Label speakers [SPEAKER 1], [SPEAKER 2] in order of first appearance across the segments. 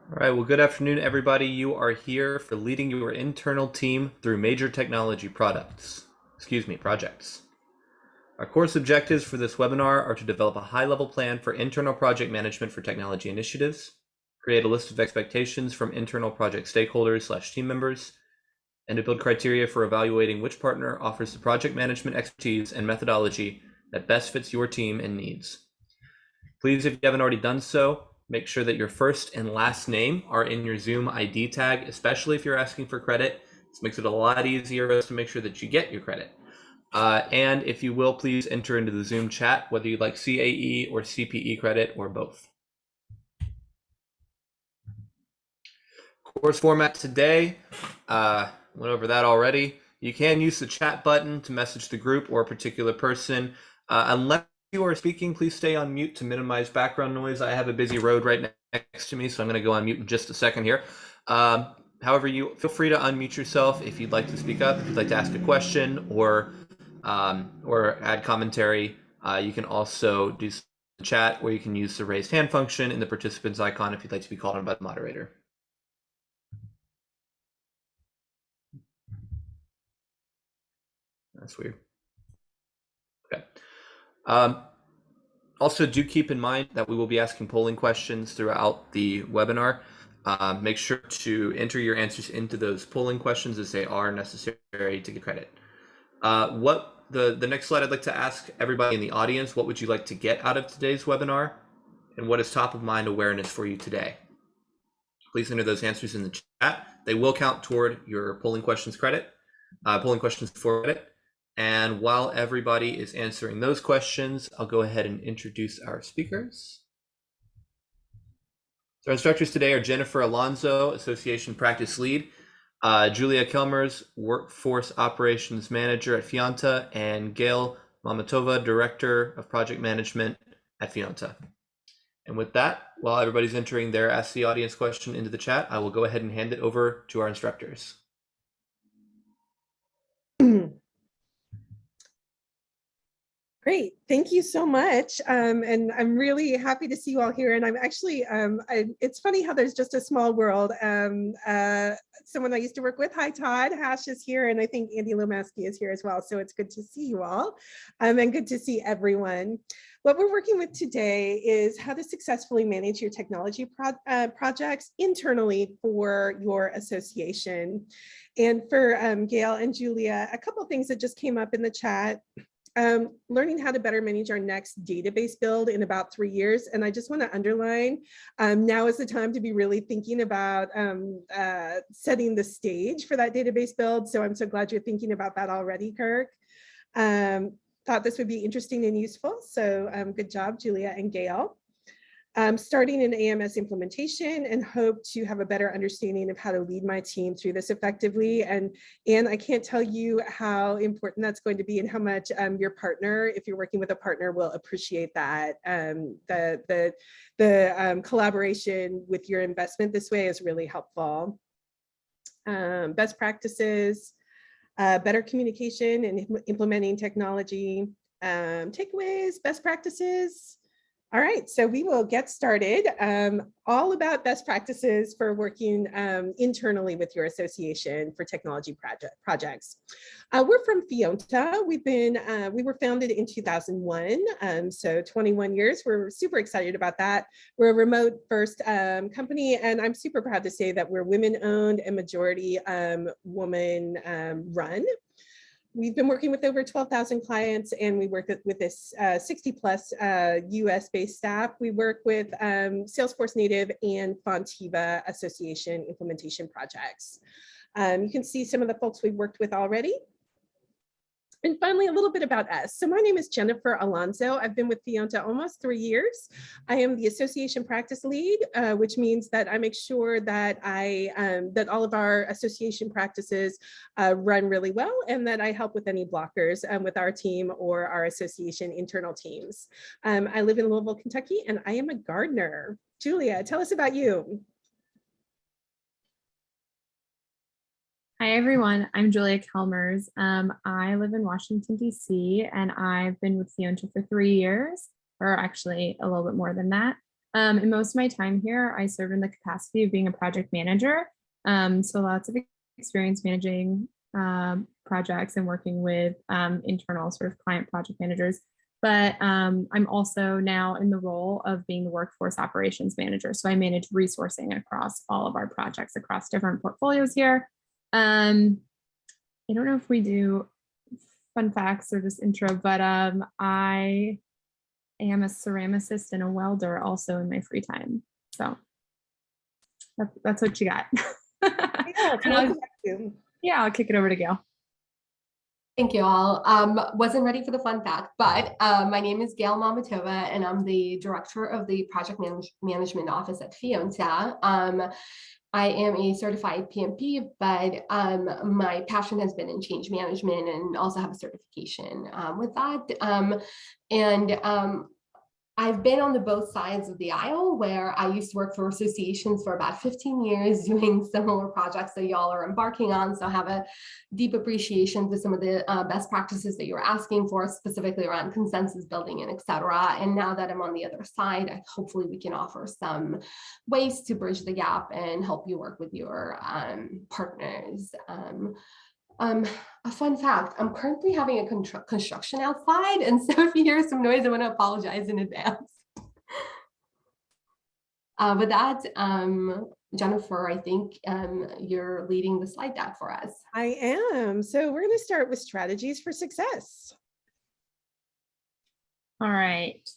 [SPEAKER 1] All right, well, good afternoon, everybody. You are here for leading your internal team through major technology projects. Our course objectives for this webinar are to develop a high-level plan for internal project management for technology initiatives, create a list of expectations from internal project stakeholders/team members, and to build criteria for evaluating which partner offers the project management expertise and methodology that best fits your team and needs. Please, if you haven't already done so, make sure that your first and last name are in your Zoom ID tag, especially if you're asking for credit. This makes it a lot easier for us to make sure that you get your credit. And if you will, please enter into the Zoom chat, whether you'd like CAE or CPE credit or both. Course format today, went over that already. You can use the chat button to message the group or a particular person. Unless you are speaking, please stay on mute to minimize background noise. I have a busy road right next to me, so I'm going to go on mute in just a second here. However, you feel free to unmute yourself if you'd like to speak up, if you'd like to ask a question or add commentary. You can also do the chat, or you can use the raised hand function in the participants icon if you'd like to be called on by the moderator. That's weird. Okay. Also, do keep in mind that we will be asking polling questions throughout the webinar. Make sure to enter your answers into those polling questions as they are necessary to get credit. What the next slide I'd like to ask everybody in the audience, what would you like to get out of today's webinar? And what is top of mind awareness for you today? Please enter those answers in the chat. They will count toward your polling questions for credit. And while everybody is answering those questions, I'll go ahead and introduce our speakers. So our instructors today are Jennifer Alonso, Association Practice Lead, Julia Kelmers, Workforce Operations Manager at Fíonta, and Gail Mamatova, Director of Project Management at Fíonta. And with that, while everybody's entering their Ask the Audience question into the chat, I will go ahead and hand it over to our instructors.
[SPEAKER 2] Great, thank you so much. And I'm really happy to see you all here. And I'm actually, it's funny how there's just a small world. Someone I used to work with, hi Todd, Hash is here, and I think Andy Lomaski is here as well. So it's good to see you all, and good to see everyone. What we're working with today is how to successfully manage your technology projects internally for your association. And for Gail and Julia, a couple of things that just came up in the chat. Learning how to better manage our next database build in about 3 years. And I just want to underline, now is the time to be really thinking about setting the stage for that database build. So I'm so glad you're thinking about that already, Kirk. Thought this would be interesting and useful. So good job, Julia and Gail. Starting an AMS implementation and hope to have a better understanding of how to lead my team through this effectively. And I can't tell you how important that's going to be and how much your partner, if you're working with a partner, will appreciate that. The collaboration with your investment this way is really helpful. Best practices, better communication and implementing technology, takeaways, best practices. All right, so we will get started. All about best practices for working internally with your association for technology projects. We're from Fíonta. We were founded in 2001, so 21 years. We're super excited about that. We're a remote first company, and I'm super proud to say that we're women-owned and majority woman run. We've been working with over 12,000 clients, and we work with this 60 plus US-based staff. We work with Salesforce Native and Fontiva Association implementation projects. You can see some of the folks we've worked with already. And finally, a little bit about us. So my name is Jennifer Alonso. I've been with Fíonta almost 3 years. I am the association practice lead, which means that I make sure that that all of our association practices run really well, and that I help with any blockers with our team or our association internal teams. I live in Louisville, Kentucky, and I am a gardener. Julia, tell us about you.
[SPEAKER 3] Hi everyone, I'm Julia Kelmers. I live in Washington, D.C., and I've been with Fíonta for 3 years, or actually a little bit more than that. In most of my time here, I serve in the capacity of being a project manager. So lots of experience managing projects and working with internal sort of client project managers. But I'm also now in the role of being the workforce operations manager. So I manage resourcing across all of our projects across different portfolios here. I don't know if we do fun facts or just intro, but I am a ceramicist and a welder also in my free time. So that's what you got. Yeah, I'll kick it over to Gail.
[SPEAKER 4] Thank you all. Wasn't ready for the fun fact, but my name is Gail Mamatova, and I'm the director of the project management office at Fíonta. I am a certified PMP, but my passion has been in change management and also have a certification with that. I've been on both sides of the aisle, where I used to work for associations for about 15 years doing similar projects that y'all are embarking on. So I have a deep appreciation for some of the best practices that you're asking for, specifically around consensus building and et cetera. And now that I'm on the other side, hopefully we can offer some ways to bridge the gap and help you work with your partners. A fun fact, I'm currently having a construction outside, and so if you hear some noise, I want to apologize in advance. With that, Jennifer, I think you're leading the slide deck for us.
[SPEAKER 2] I am. So we're going to start with strategies for success.
[SPEAKER 3] All right.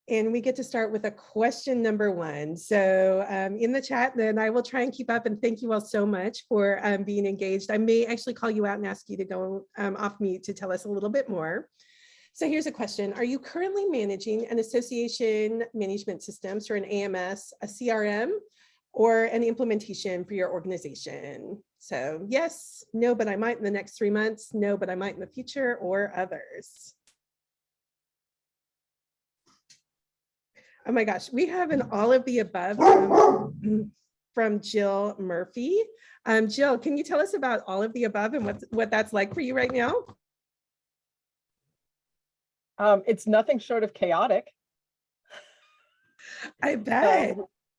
[SPEAKER 2] And we get to start with a question number 1. So in the chat, then I will try and keep up, and thank you all so much for being engaged. I may actually call you out and ask you to go off mute to tell us a little bit more. So here's a question. Are you currently managing an association management system, or an AMS, a CRM, or an implementation for your organization? So yes, no, but I might in the next 3 months, no, but I might in the future, or others. Oh my gosh, we have an all of the above from Jill Murphy. Jill, can you tell us about all of the above and what that's like for you right now?
[SPEAKER 5] It's nothing short of chaotic.
[SPEAKER 2] I bet.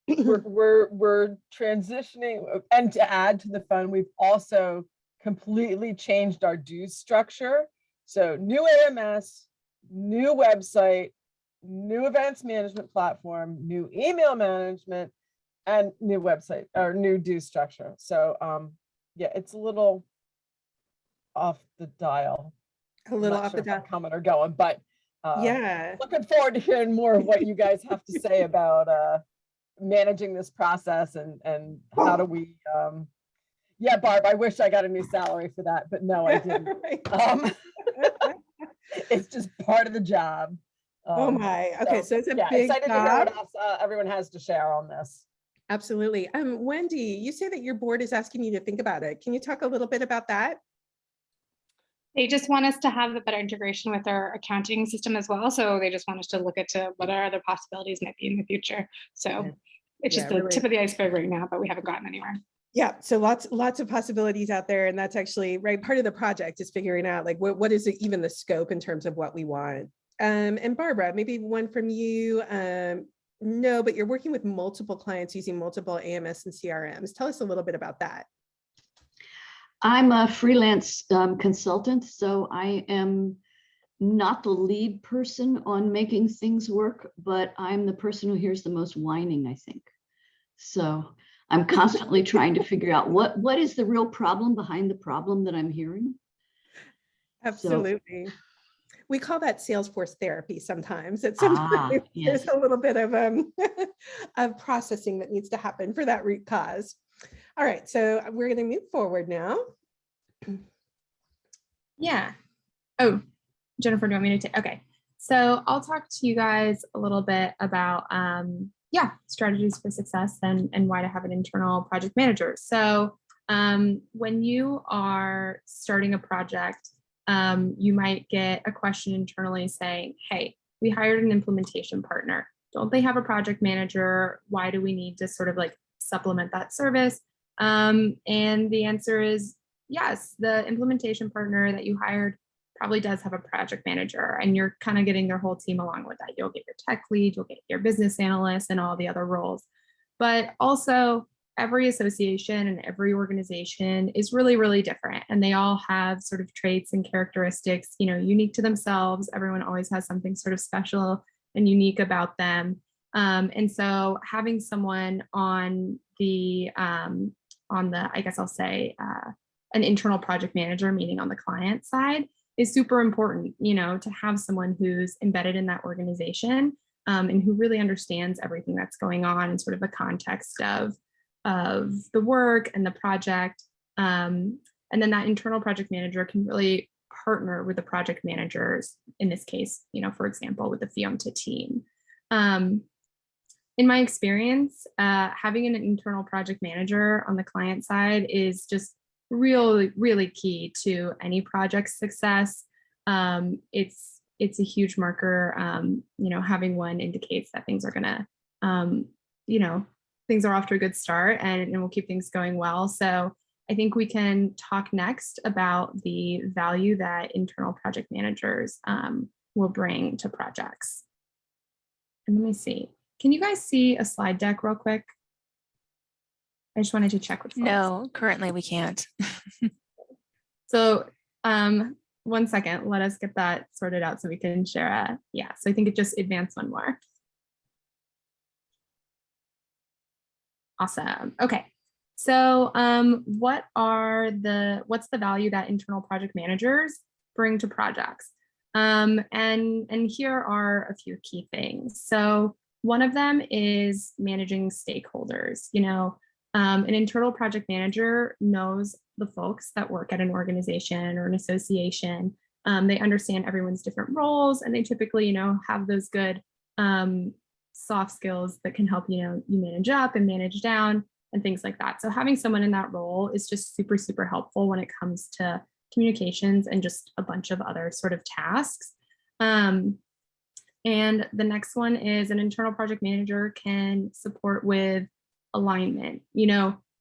[SPEAKER 5] We're transitioning, and to add to the fun, we've also completely changed our dues structure. So new AMS, new website, new events management platform, new email management, and new website or new dues structure. So yeah, it's a little off the dial.
[SPEAKER 2] A little off the dial.
[SPEAKER 5] Coming or going, but
[SPEAKER 2] yeah,
[SPEAKER 5] looking forward to hearing more of what you guys have to say about managing this process and how do we yeah, Barb, I wish I got a new salary for that, but no, I didn't. It's just part of the job.
[SPEAKER 2] Oh my, okay, so it's a big
[SPEAKER 5] excited
[SPEAKER 2] job.
[SPEAKER 5] to hear what else everyone has to share on this.
[SPEAKER 2] Absolutely. Wendy, you say that your board is asking you to think about it. Can you talk a little bit about that?
[SPEAKER 6] They just want us to have a better integration with our accounting system as well. So they just want us to look at what our other possibilities might be in the future. So it's just the tip of the iceberg right now, but we haven't gotten anywhere.
[SPEAKER 2] Yeah, so lots of possibilities out there, and that's actually part of the project is figuring out like what is even the scope in terms of what we want. And Barbara, maybe one from you. No, but you're working with multiple clients using multiple AMS and CRMs. Tell us a little bit about that.
[SPEAKER 7] I'm a freelance consultant, so I am not the lead person on making things work, but I'm the person who hears the most whining, I think. So I'm constantly trying to figure out what is the real problem behind the problem that I'm hearing.
[SPEAKER 2] Absolutely. So, we call that Salesforce therapy sometimes. It's
[SPEAKER 7] yes.
[SPEAKER 2] There's a little bit of of processing that needs to happen for that root cause. All right, so we're going to move forward now.
[SPEAKER 3] Yeah. Oh, Jennifer, do you want me to take? Okay. So I'll talk to you guys a little bit about, strategies for success and why to have an internal project manager. So when you are starting a project, you might get a question internally saying, hey, we hired an implementation partner. Don't they have a project manager? Why do we need to sort of like supplement that service? And the answer is yes, the implementation partner that you hired probably does have a project manager, and you're kind of getting their whole team along with that. You'll get your tech lead, you'll get your business analyst and all the other roles. But also every association and every organization is really, really different. And they all have sort of traits and characteristics, unique to themselves. Everyone always has something sort of special and unique about them. And so having someone on the, I guess I'll say, an internal project manager, meaning on the client side, is super important, to have someone who's embedded in that organization and who really understands everything that's going on in sort of the context of the work and the project. And then that internal project manager can really partner with the project managers, in this case, for example, with the Fíonta team. In my experience, having an internal project manager on the client side is just really, really key to any project success. It's a huge marker. Having one indicates that things are gonna, things are off to a good start, and we'll keep things going well. So I think we can talk next about the value that internal project managers will bring to projects. And let me see. Can you guys see a slide deck real quick? I just wanted to check with folks.
[SPEAKER 8] No, currently we can't.
[SPEAKER 3] So 1 second, let us get that sorted out so we can share so I think it just advanced one more. Awesome. Okay. So what's the value that internal project managers bring to projects? And here are a few key things. So one of them is managing stakeholders. An internal project manager knows the folks that work at an organization or an association. They understand everyone's different roles, and they typically, have those good soft skills that can help, you manage up and manage down and things like that. So having someone in that role is just super, super helpful when it comes to communications and just a bunch of other sort of tasks. And the next one is an internal project manager can support with alignment,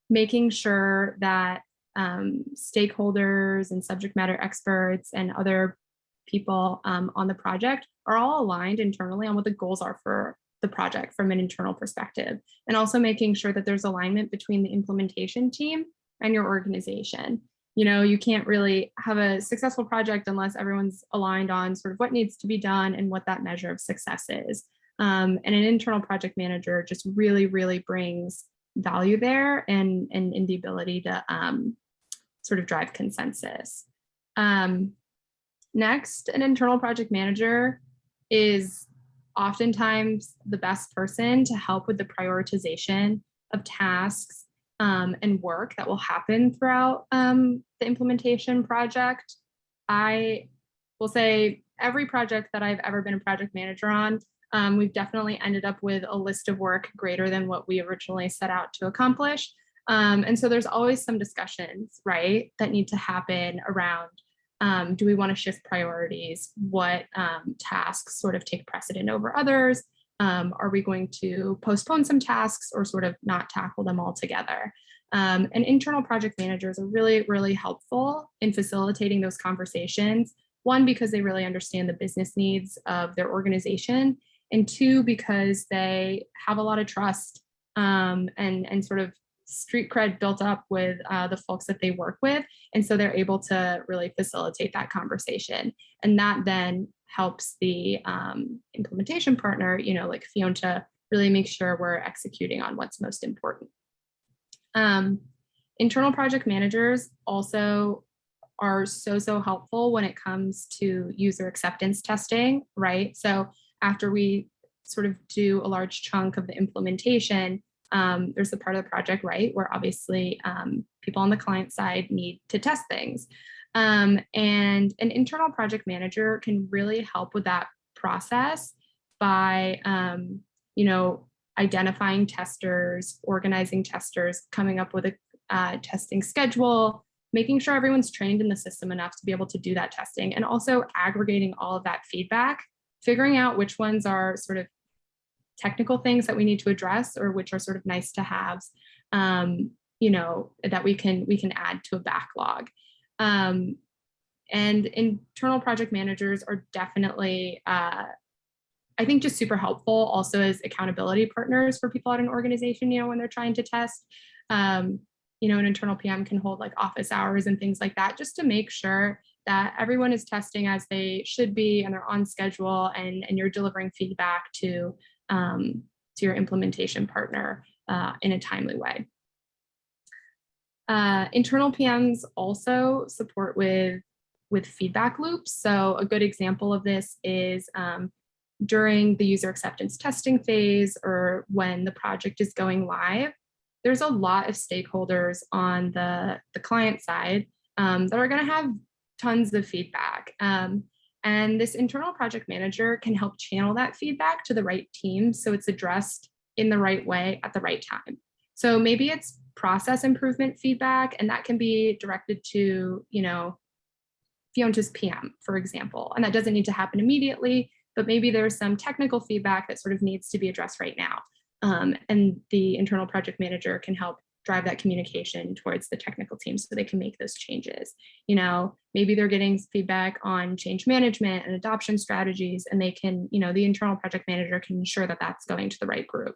[SPEAKER 3] making sure that stakeholders and subject matter experts and other people on the project are all aligned internally on what the goals are for the project from an internal perspective, and also making sure that there's alignment between the implementation team and your organization. You can't really have a successful project unless everyone's aligned on sort of what needs to be done and what that measure of success is. And an internal project manager just really, really brings value there and the ability to sort of drive consensus. Next, an internal project manager is oftentimes the best person to help with the prioritization of tasks and work that will happen throughout the implementation project. I will say every project that I've ever been a project manager on, we've definitely ended up with a list of work greater than what we originally set out to accomplish. And so there's always some discussions, right, that need to happen around, do we want to shift priorities? What tasks sort of take precedent over others? Are we going to postpone some tasks or sort of not tackle them altogether? And internal project managers are really, really helpful in facilitating those conversations. One, because they really understand the business needs of their organization, and two, because they have a lot of trust and sort of street cred built up with the folks that they work with. And so they're able to really facilitate that conversation. And that then helps the implementation partner, like Fíonta, really make sure we're executing on what's most important. Internal project managers also are so helpful when it comes to user acceptance testing, right? So after we sort of do a large chunk of the implementation, there's the part of the project, right, where obviously people on the client side need to test things. And an internal project manager can really help with that process by, identifying testers, organizing testers, coming up with a testing schedule, making sure everyone's trained in the system enough to be able to do that testing, and also aggregating all of that feedback, figuring out which ones are sort of technical things that we need to address or which are sort of nice to haves, that we can add to a backlog. And And internal project managers are definitely, I think, just super helpful also as accountability partners for people at an organization, when they're trying to test. An internal PM can hold like office hours and things like that, just to make sure that everyone is testing as they should be and they're on schedule, and you're delivering feedback to your implementation partner in a timely way. Internal PMs also support with feedback loops. So a good example of this is during the user acceptance testing phase, or when the project is going live, there's a lot of stakeholders on the client side that are going to have tons of feedback. And this internal project manager can help channel that feedback to the right team so it's addressed in the right way at the right time. So maybe it's process improvement feedback, and that can be directed to, Fíonta's PM, for example. And that doesn't need to happen immediately, but maybe there's some technical feedback that sort of needs to be addressed right now. And the internal project manager can help drive that communication towards the technical team so they can make those changes. Maybe they're getting feedback on change management and adoption strategies, and they can, the internal project manager can ensure that that's going to the right group.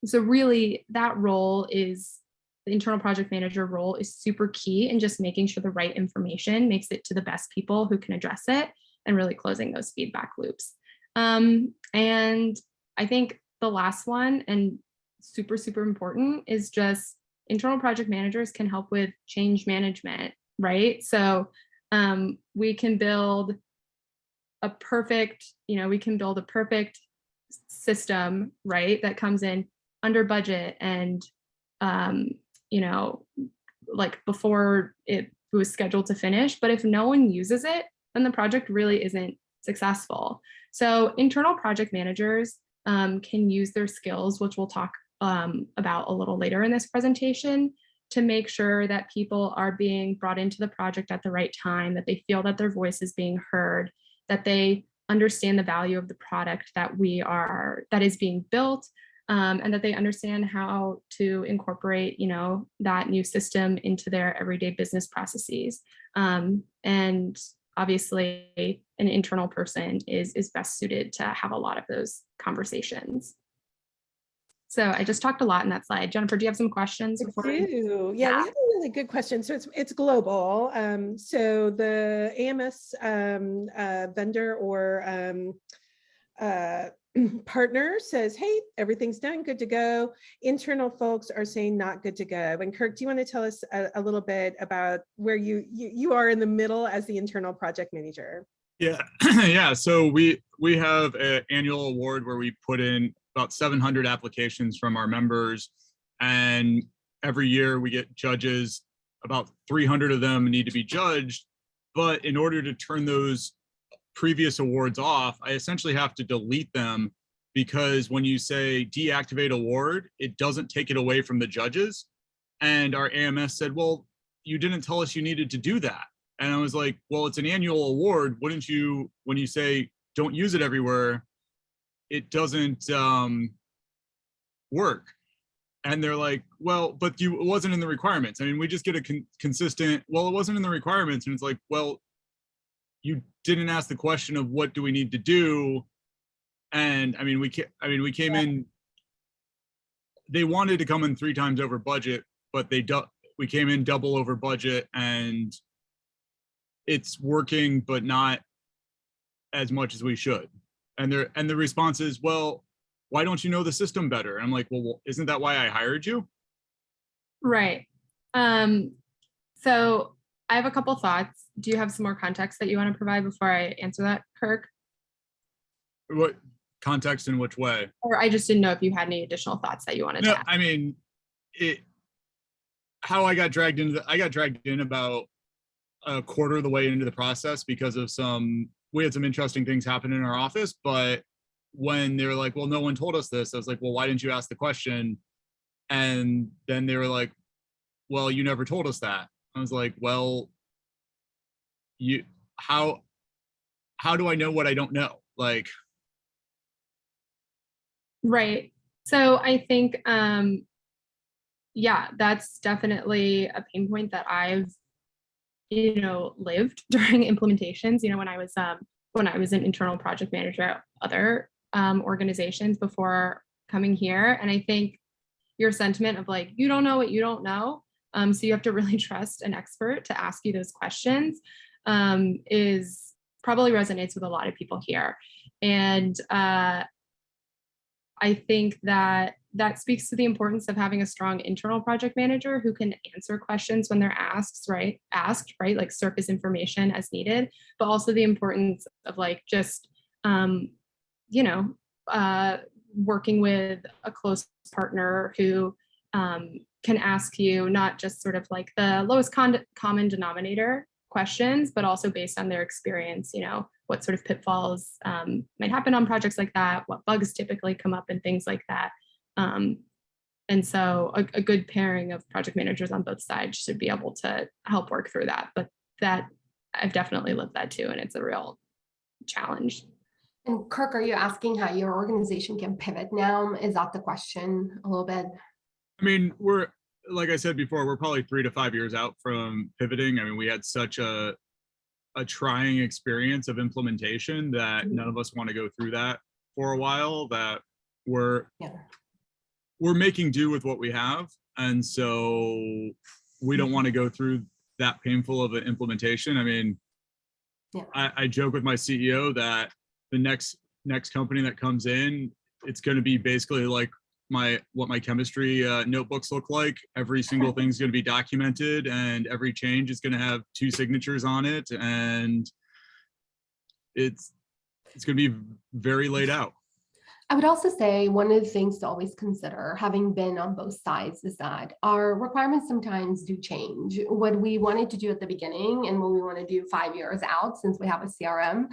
[SPEAKER 3] So really that role is, the internal project manager role is super key in just making sure the right information makes it to the best people who can address it, and really closing those feedback loops. And I think the last one, and super, super important, is just internal project managers can help with change management, right? So we can build a perfect, system, right, that comes in under budget and, like before it was scheduled to finish. But if no one uses it, then the project really isn't successful. So internal project managers can use their skills, which we'll talk about a little later in this presentation, to make sure that people are being brought into the project at the right time, that they feel that their voice is being heard, that they understand the value of the product that is being built, and that they understand how to incorporate, that new system into their everyday business processes. And obviously, an internal person is best suited to have a lot of those conversations. So I just talked a lot in that slide. Jennifer, do you have some questions?
[SPEAKER 2] Yeah, we have a really good question. So it's global. So the AMS vendor or partner says, hey, everything's done, good to go. Internal folks are saying not good to go. And Kirk, do you want to tell us a little bit about where you are in the middle as the internal project manager?
[SPEAKER 8] Yeah, yeah. So we have an annual award where we put in about 700 applications from our members, and every year we get judges. About 300 of them need to be judged, but in order to turn those previous awards off, I essentially have to delete them, because when you say deactivate award, it doesn't take it away from the judges. And our AMS said, well, you didn't tell us you needed to do that. And I was like, well, it's an annual award. Wouldn't you, when you say don't use it everywhere, it doesn't work. And they're like, well, but it wasn't in the requirements. I mean, we just get a consistent, well, it wasn't in the requirements. And it's like, well, you didn't ask the question of what do we need to do. And we came in, they wanted to come in 3 times over budget, but we came in double over budget, and it's working, but not as much as we should. And the response is, well, why don't you know the system better? And I'm like, well, isn't that why I hired you?
[SPEAKER 3] Right. So I have a couple thoughts. Do you have some more context that you want to provide before I answer that, Kirk?
[SPEAKER 8] What context in which way?
[SPEAKER 3] Or I just didn't know if you had any additional thoughts that you wanted to add.
[SPEAKER 8] I mean, how I got dragged in about a quarter of the way into the process because of we had some interesting things happen in our office. But when they were like, well, no one told us this, I was like, well, why didn't you ask the question? And then they were like, well, you never told us that. I was like, well, how do I know what I don't know? Like,
[SPEAKER 3] right. So I think, yeah, that's definitely a pain point that I've lived during implementations, when I was an internal project manager at other organizations before coming here. And I think your sentiment of like, you don't know what you don't know. So you have to really trust an expert to ask you those questions is probably resonates with a lot of people here. And I think that speaks to the importance of having a strong internal project manager who can answer questions when they're asked, right? Like surface information as needed, but also the importance of like just, working with a close partner who can ask you not just sort of like the lowest common denominator questions, but also based on their experience, what sort of pitfalls might happen on projects like that, what bugs typically come up and things like that. And so a good pairing of project managers on both sides should be able to help work through that. But that I've definitely lived that too. And it's a real challenge.
[SPEAKER 4] And Kirk, are you asking how your organization can pivot now? Is that the question a little bit?
[SPEAKER 8] I mean, we're, like I said before, we're probably 3 to 5 years out from pivoting. I mean, we had such a trying experience of implementation that none of us want to go through that for a while, that we're making do with what we have. And so we don't want to go through that painful of an implementation. I mean, I joke with my CEO that the next company that comes in, it's going to be basically like what my chemistry notebooks look like. Every single thing's going to be documented, and every change is going to have 2 signatures on it, and it's going to be very laid out.
[SPEAKER 4] I would also say one of the things to always consider, having been on both sides, is that our requirements sometimes do change. What we wanted to do at the beginning and what we want to do 5 years out, since we have a CRM,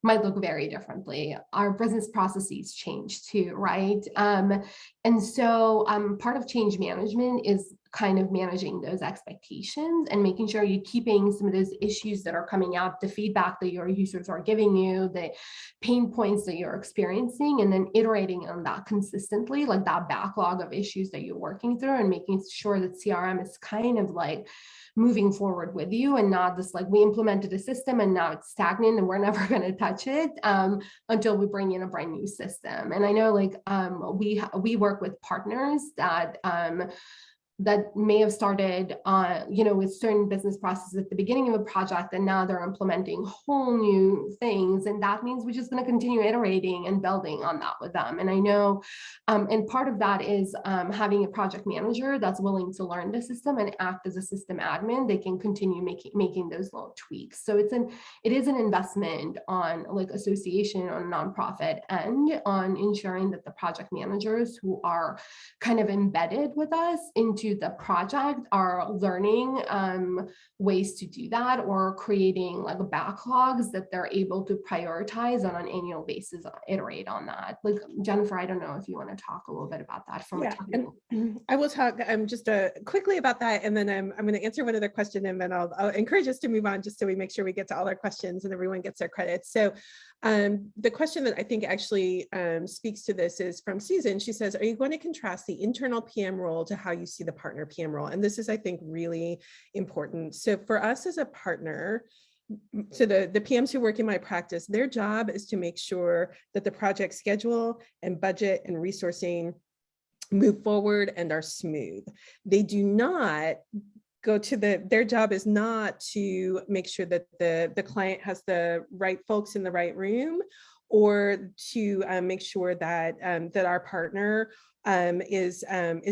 [SPEAKER 4] might look very differently. Our business processes change too, right? And so part of change management is kind of managing those expectations and making sure you're keeping some of those issues that are coming out, the feedback that your users are giving you, the pain points that you're experiencing, and then iterating on that consistently, like that backlog of issues that you're working through, and making sure that CRM is kind of like moving forward with you, and not just like we implemented a system and now it's stagnant and we're never going to touch it until we bring in a brand new system. And I know like we work with partners that may have started with certain business processes at the beginning of a project, and now they're implementing whole new things. And that means we're just going to continue iterating and building on that with them. And I know, and part of that is having a project manager that's willing to learn the system and act as a system admin. They can continue making those little tweaks. So it is an investment on like association, on nonprofit end, on ensuring that the project managers who are kind of embedded with us into the project are learning ways to do that, or creating like backlogs that they're able to prioritize on an annual basis, iterate on that. Like Jennifer, I don't know if you want to talk a little bit about that from a technical.
[SPEAKER 2] And I will talk just quickly about that, and then I'm going to answer one other question, and then I'll encourage us to move on just so we make sure we get to all our questions and everyone gets their credit. So the question that I think actually speaks to this is from Susan. She says, are you going to contrast the internal PM role to how you see the partner PM role? And this is, I think, really important. So for us as a partner, so the PMs who work in my practice, their job is to make sure that the project schedule and budget and resourcing move forward and are smooth. They do not go to their job is not to make sure that the client has the right folks in the right room, or to make sure that that our partner is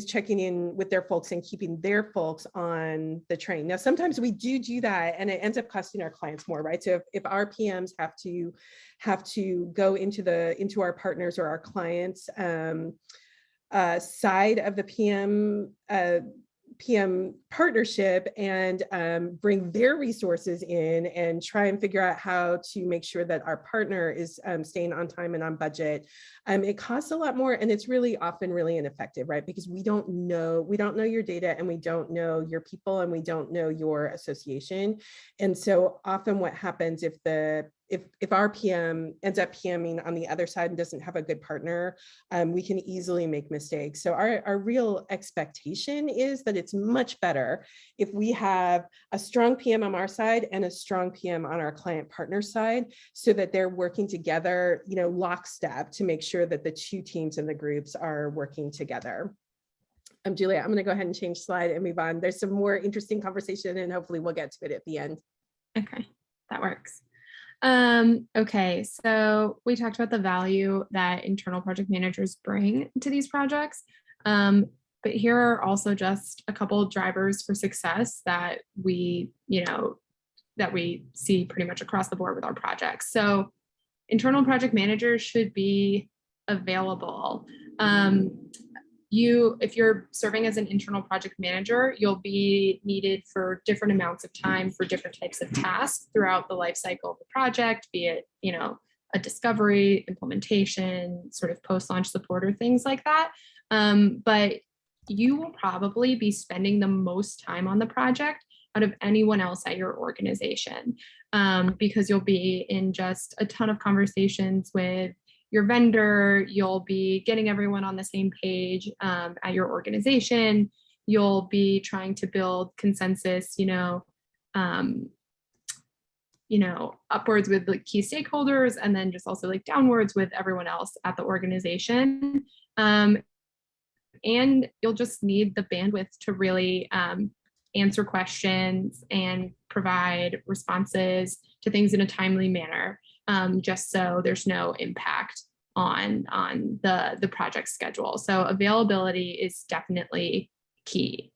[SPEAKER 2] checking in with their folks and keeping their folks on the train. Now, sometimes we do that, and it ends up costing our clients more, right? So if our PMs have to go into our partners or our clients' side of the PM partnership and bring their resources in and try and figure out how to make sure that our partner is staying on time and on budget. It costs a lot more, and it's really often really ineffective, right? Because we don't know your data, and we don't know your people, and we don't know your association. And so often what happens if the if our PM ends up PMing on the other side and doesn't have a good partner, we can easily make mistakes. So our real expectation is that it's much better if we have a strong PM on our side and a strong PM on our client partner side, so that they're working together, lockstep, to make sure that the two teams and the groups are working together. Julia, I'm going to go ahead and change slide and move on. There's some more interesting conversation, and hopefully we'll get to it at the end.
[SPEAKER 3] Okay, that works. Okay, so we talked about the value that internal project managers bring to these projects. But here are also just a couple of drivers for success that we see pretty much across the board with our projects. So internal project managers should be available. If you're serving as an internal project manager, you'll be needed for different amounts of time for different types of tasks throughout the life cycle of the project, be it, a discovery, implementation, sort of post-launch support or things like that. But you will probably be spending the most time on the project out of anyone else at your organization, because you'll be in just a ton of conversations with your vendor, you'll be getting everyone on the same page at your organization, you'll be trying to build consensus, upwards with like key stakeholders, and then just also like downwards with everyone else at the organization. And you'll just need the bandwidth to really answer questions and provide responses to things in a timely manner. Just so there's no impact on the project schedule. So availability is definitely key.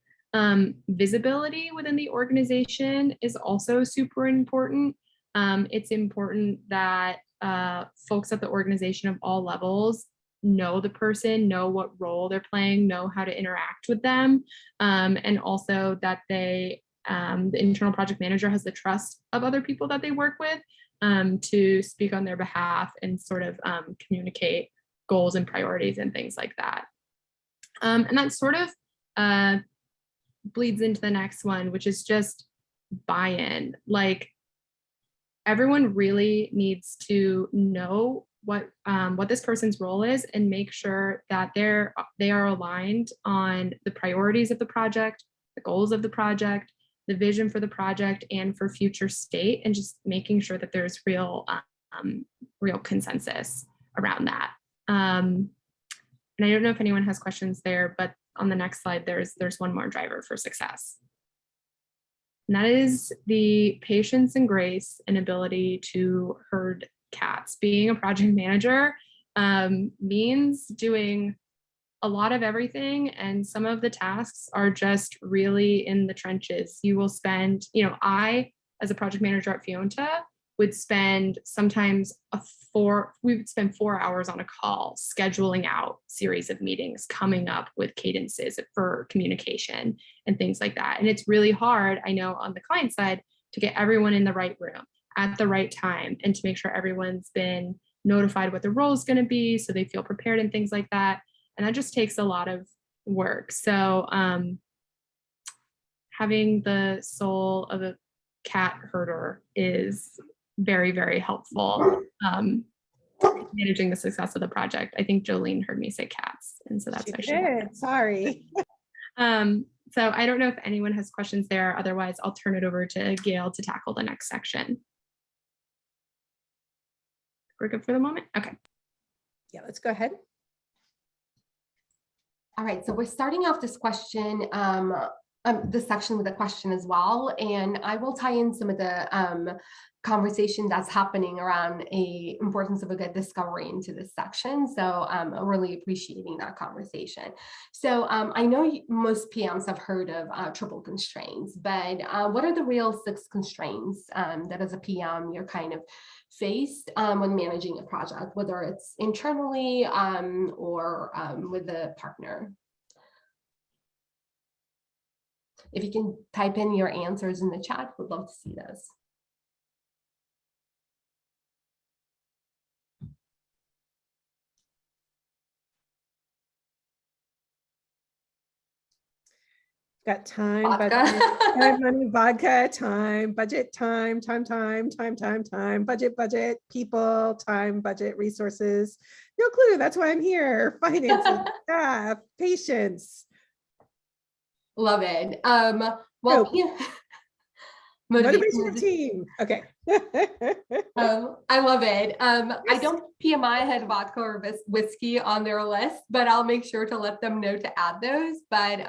[SPEAKER 3] Visibility within the organization is also super important. It's important that folks at the organization of all levels know the person, know what role they're playing, know how to interact with them, and also that the internal project manager has the trust of other people that they work with, to speak on their behalf and sort of communicate goals and priorities and things like that. And that sort of bleeds into the next one, which is just buy-in. Like, everyone really needs to know what this person's role is and make sure that they are aligned on the priorities of the project, the goals of the project, the vision for the project, and for future state, and just making sure that there's real consensus around that. And I don't know if anyone has questions there, but on the next slide, there's one more driver for success. And that is the patience and grace and ability to herd cats. Being a project manager means doing a lot of everything, and some of the tasks are just really in the trenches. You will spend, I, as a project manager at Fíonta, would spend sometimes we would spend 4 hours on a call, scheduling out series of meetings, coming up with cadences for communication and things like that. And it's really hard, I know, on the client side, to get everyone in the right room at the right time and to make sure everyone's been notified what the role is going to be so they feel prepared and things like that. And that just takes a lot of work. So having the soul of a cat herder is very, very helpful. Managing the success of the project. I think Jolene heard me say cats. And so that's actually
[SPEAKER 2] sorry.
[SPEAKER 3] So I don't know if anyone has questions there. Otherwise, I'll turn it over to Gail to tackle the next section. We're good for the moment? Okay.
[SPEAKER 2] Yeah, let's go ahead.
[SPEAKER 4] All right, so we're starting off this question, this section with a question as well, and I will tie in some of the conversation that's happening around the importance of a good discovery into this section. So I'm really appreciating that conversation. So I know most PMs have heard of triple constraints, but what are the real 6 constraints that as a PM you're kind of faced when managing a project, whether it's internally or with a partner? If you can type in your answers in the chat, we'd love to see those.
[SPEAKER 2] Got time,
[SPEAKER 4] Vodka.
[SPEAKER 2] budget, time, money, vodka, time, budget, time, budget, people, time, budget, resources. No clue. That's why I'm here. Finances, staff, patience.
[SPEAKER 4] Love it.
[SPEAKER 2] Well,
[SPEAKER 4] Yeah.
[SPEAKER 2] motivation of team. Okay.
[SPEAKER 4] I love it. I don't PMI had vodka or whiskey on their list, but I'll make sure to let them know to add those. But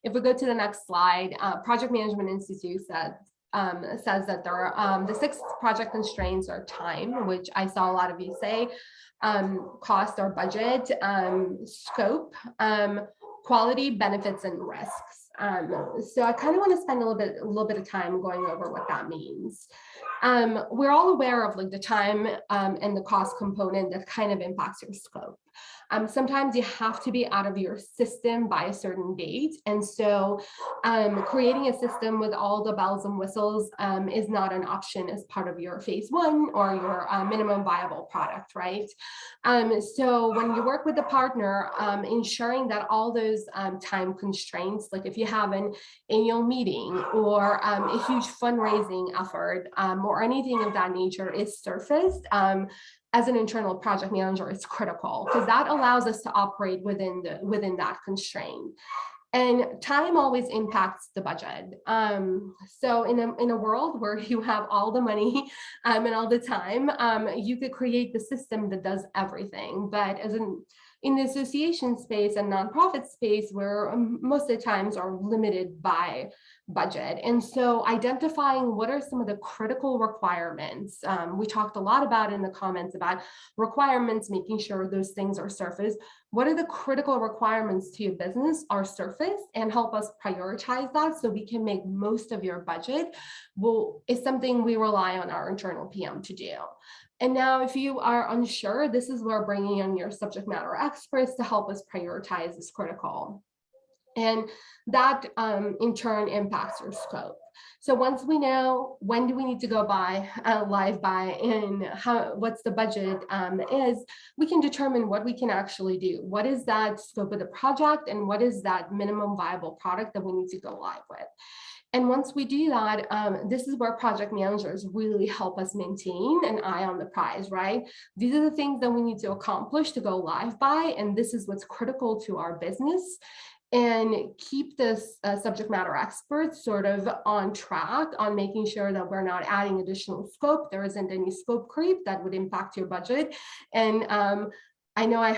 [SPEAKER 4] if we go to the next slide, Project Management Institute says that there are the 6 project constraints are time, which I saw a lot of you say, cost or budget, scope, quality, benefits, and risks. So I kind of want to spend a little bit of time going over what that means. We're all aware of like the time and the cost component that kind of impacts your scope. Sometimes you have to be out of your system by a certain date. And so creating a system with all the bells and whistles is not an option as part of your phase 1 or your minimum viable product, right? So when you work with a partner, ensuring that all those time constraints, like if you have an annual meeting or a huge fundraising effort or anything of that nature is surfaced, as an internal project manager, it's critical because that allows us to operate within that constraint. And time always impacts the budget. So in a world where you have all the money and all the time, you could create the system that does everything. But in the association space and nonprofit space, where most of the times are limited by budget. And so identifying what are some of the critical requirements. We talked a lot about in the comments about requirements, making sure those things are surfaced. What are the critical requirements to your business are surfaced and help us prioritize that so we can make most of your budget is something we rely on our internal PM to do. And now if you are unsure, this is where bringing in your subject matter experts to help us prioritize is critical. And that in turn impacts your scope. So once we know when do we need to go live by and what's the budget is, we can determine what we can actually do. What is that scope of the project and what is that minimum viable product that we need to go live with? And once we do that, this is where project managers really help us maintain an eye on the prize, right? These are the things that we need to accomplish to go live by, and this is what's critical to our business. And keep this subject matter experts sort of on track on making sure that we're not adding additional scope. There isn't any scope creep that would impact your budget. And I know I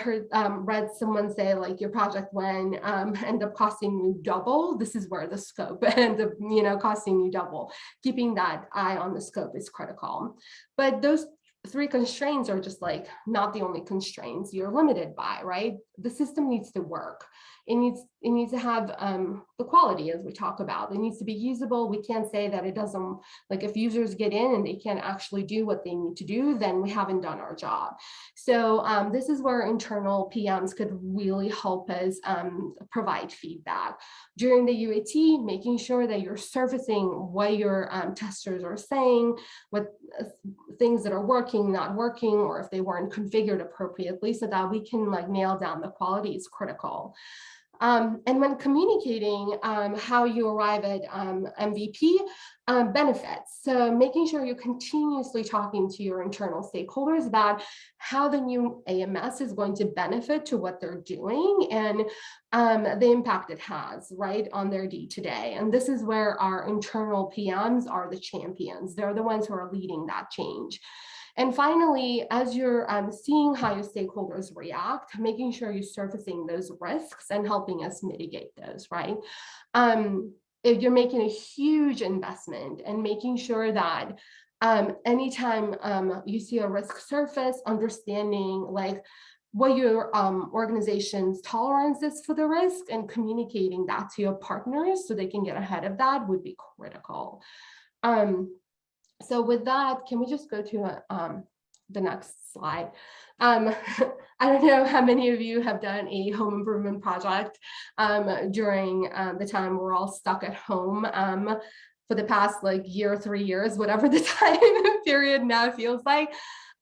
[SPEAKER 4] read someone say like your project when end up costing you double. This is where the scope ends up, costing you double. Keeping that eye on the scope is critical. But those 3 constraints are just like not the only constraints you're limited by, right? The system needs to work. It needs to have the quality as we talk about. It needs to be usable. We can't say that it doesn't, like if users get in and they can't actually do what they need to do, then we haven't done our job. So this is where internal PMs could really help us provide feedback. During the UAT, making sure that you're surfacing what your testers are saying, what things that are working, not working, or if they weren't configured appropriately so that we can like nail down the quality is critical. And when communicating how you arrive at MVP benefits, so making sure you're continuously talking to your internal stakeholders about how the new AMS is going to benefit to what they're doing and the impact it has, right, on their day-to-day. And this is where our internal PMs are the champions. They're the ones who are leading that change. And finally, as you're seeing how your stakeholders react, making sure you're surfacing those risks and helping us mitigate those, right? If you're making a huge investment and making sure that anytime you see a risk surface, understanding like what your organization's tolerance is for the risk and communicating that to your partners so they can get ahead of that would be critical. So with that, can we just go to the next slide? I don't know how many of you have done a home improvement project during the time we're all stuck at home for the past like year, 3 years, whatever the time period now feels like.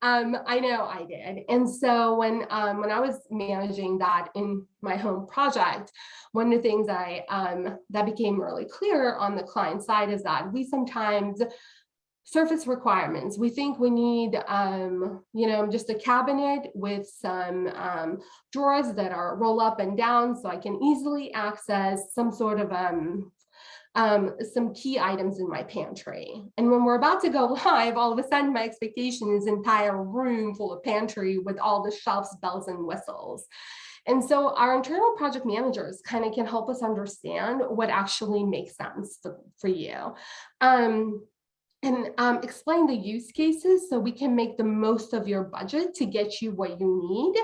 [SPEAKER 4] I know I did. And so when I was managing that in my home project, one of the things that became really clear on the client side is that we sometimes surface requirements. We think we need, just a cabinet with some drawers that are roll up and down so I can easily access some sort of some key items in my pantry. And when we're about to go live, all of a sudden my expectation is an entire room full of pantry with all the shelves, bells and whistles. And so our internal project managers kind of can help us understand what actually makes sense for you. And explain the use cases so we can make the most of your budget to get you what you need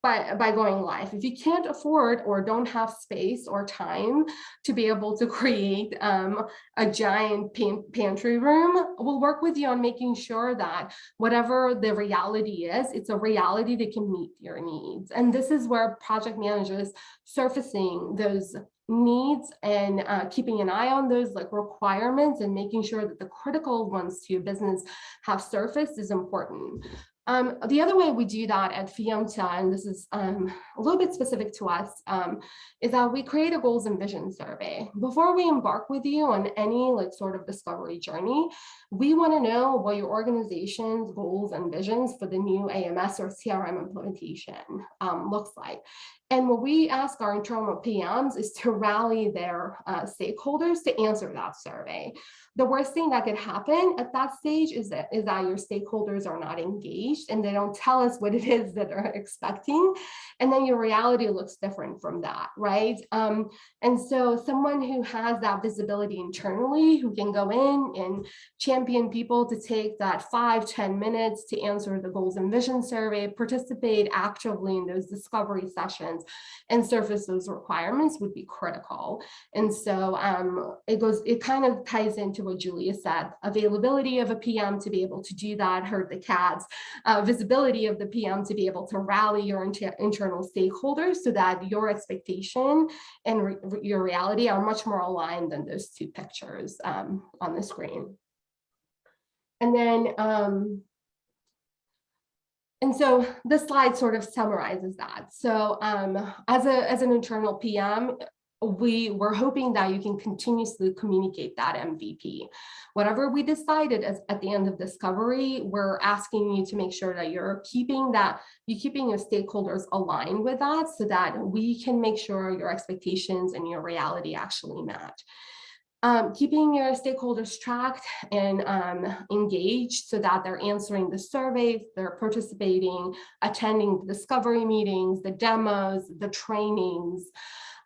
[SPEAKER 4] by going live. If you can't afford or don't have space or time to be able to create a giant pantry room, we'll work with you on making sure that whatever the reality is, it's a reality that can meet your needs. And this is where project managers surfacing those needs and keeping an eye on those like requirements and making sure that the critical ones to your business have surfaced is important. The other way we do that at Fíonta, and this is a little bit specific to us, is that we create a goals and vision survey. Before we embark with you on any like sort of discovery journey, we want to know what your organization's goals and visions for the new AMS or CRM implementation looks like. And what we ask our internal PMs is to rally their stakeholders to answer that survey. The worst thing that could happen at that stage is that your stakeholders are not engaged and they don't tell us what it is that they're expecting. And then your reality looks different from that, right? And so someone who has that visibility internally, who can go in and champion people to take that 5-10 minutes to answer the goals and vision survey, participate actively in those discovery sessions, and surface those requirements would be critical. And so it kind of ties into what Julia said: availability of a PM to be able to do that, heard the cats, visibility of the PM to be able to rally your internal stakeholders so that your expectation and your reality are much more aligned than those two pictures on the screen. And then and so this slide sort of summarizes that. So as an internal PM, we're hoping that you can continuously communicate that MVP. Whatever we decided at the end of discovery, we're asking you to make sure that you're keeping your stakeholders aligned with that so that we can make sure your expectations and your reality actually match. Keeping your stakeholders tracked and engaged so that they're answering the surveys, they're participating, attending the discovery meetings, the demos, the trainings.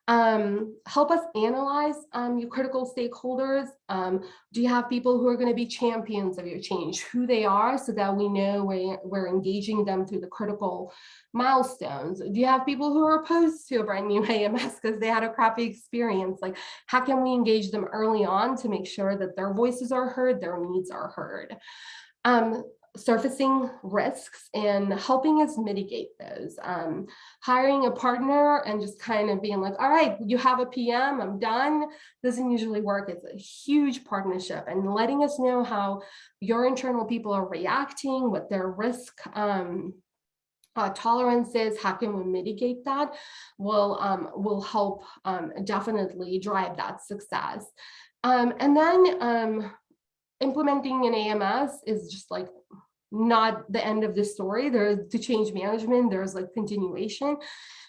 [SPEAKER 4] Help us analyze your critical stakeholders. Do you have people who are going to be champions of your change, who they are, so that we know we're engaging them through the critical milestones? Do you have people who are opposed to a brand new AMS because they had a crappy experience? Like, how can we engage them early on to make sure that their voices are heard, their needs are heard? Surfacing risks and helping us mitigate those. Hiring a partner and just kind of being like, all right, you have a PM, I'm done, doesn't usually work. It's a huge partnership, and letting us know how your internal people are reacting, what their risk tolerance is, how can we mitigate that, will help definitely drive that success. And then implementing an AMS is just like not the end of the story. There's the change management, there's like continuation,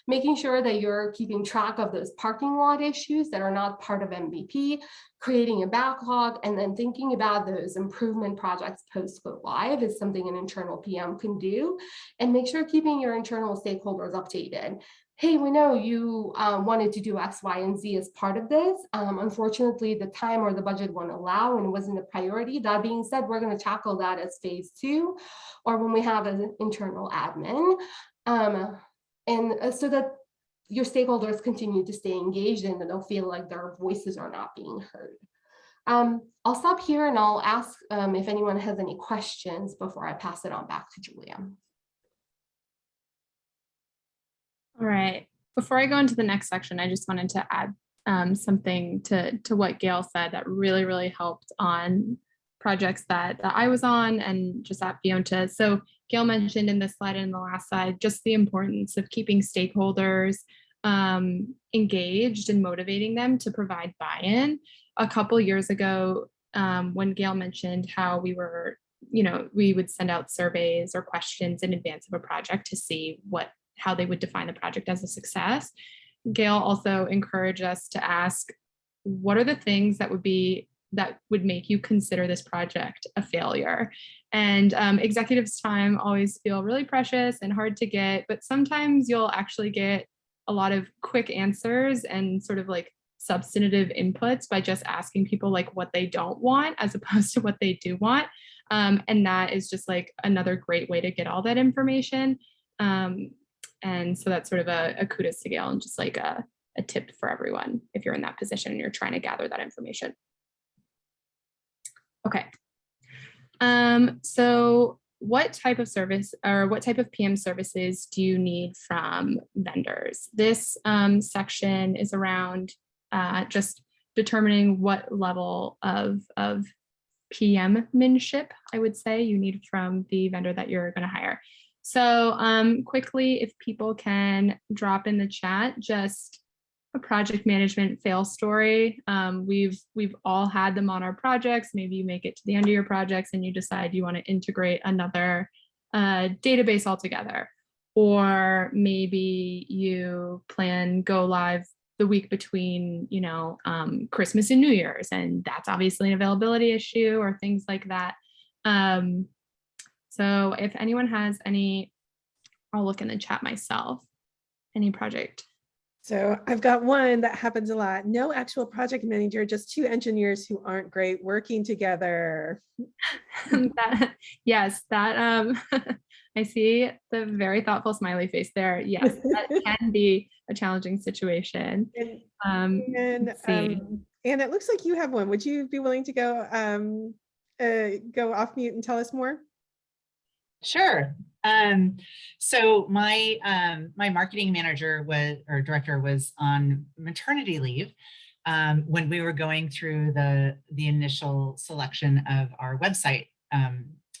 [SPEAKER 4] making sure that you're keeping track of those parking lot issues that are not part of MVP, creating a backlog, and then thinking about those improvement projects post go live is something an internal PM can do. And make sure keeping your internal stakeholders updated. Hey, we know you wanted to do X, Y, and Z as part of this. Unfortunately, the time or the budget won't allow and it wasn't a priority. That being said, we're going to tackle that as phase 2 or when we have an internal admin. And so that your stakeholders continue to stay engaged and they'll feel like their voices are not being heard. I'll stop here and I'll ask if anyone has any questions before I pass it on back to Julia.
[SPEAKER 3] All right. Before I go into the next section, I just wanted to add something to what Gail said that really, really helped on projects that I was on and just at Fíonta. So Gail mentioned in this slide and in the last slide, just the importance of keeping stakeholders engaged and motivating them to provide buy-in. A couple years ago, when Gail mentioned how we were, we would send out surveys or questions in advance of a project to see how they would define the project as a success. Gail also encouraged us to ask, what are the things that would make you consider this project a failure? And executives' time always feel really precious and hard to get, but sometimes you'll actually get a lot of quick answers and sort of like substantive inputs by just asking people like what they don't want as opposed to what they do want. And that is just like another great way to get all that information. And so that's sort of a kudos to Gail and just like a tip for everyone if you're in that position and you're trying to gather that information. Okay. So what type of service or what type of PM services do you need from vendors? This section is around just determining what level of PM-manship, I would say, you need from the vendor that you're going to hire. So quickly, if people can drop in the chat, just a project management fail story. We've all had them on our projects. Maybe you make it to the end of your projects and you decide you want to integrate another database altogether. Or maybe you plan go live the week between, Christmas and New Year's, and that's obviously an availability issue or things like that. So if anyone has any, I'll look in the chat myself, any project.
[SPEAKER 2] So I've got one that happens a lot. No actual project manager, just two engineers who aren't great working together.
[SPEAKER 3] Yes, I see the very thoughtful smiley face there. Yes, that can be a challenging situation.
[SPEAKER 2] And it looks like you have one. Would you be willing to go off mute and tell us more?
[SPEAKER 9] Sure. So my marketing manager director was on maternity leave when we were going through the initial selection of our website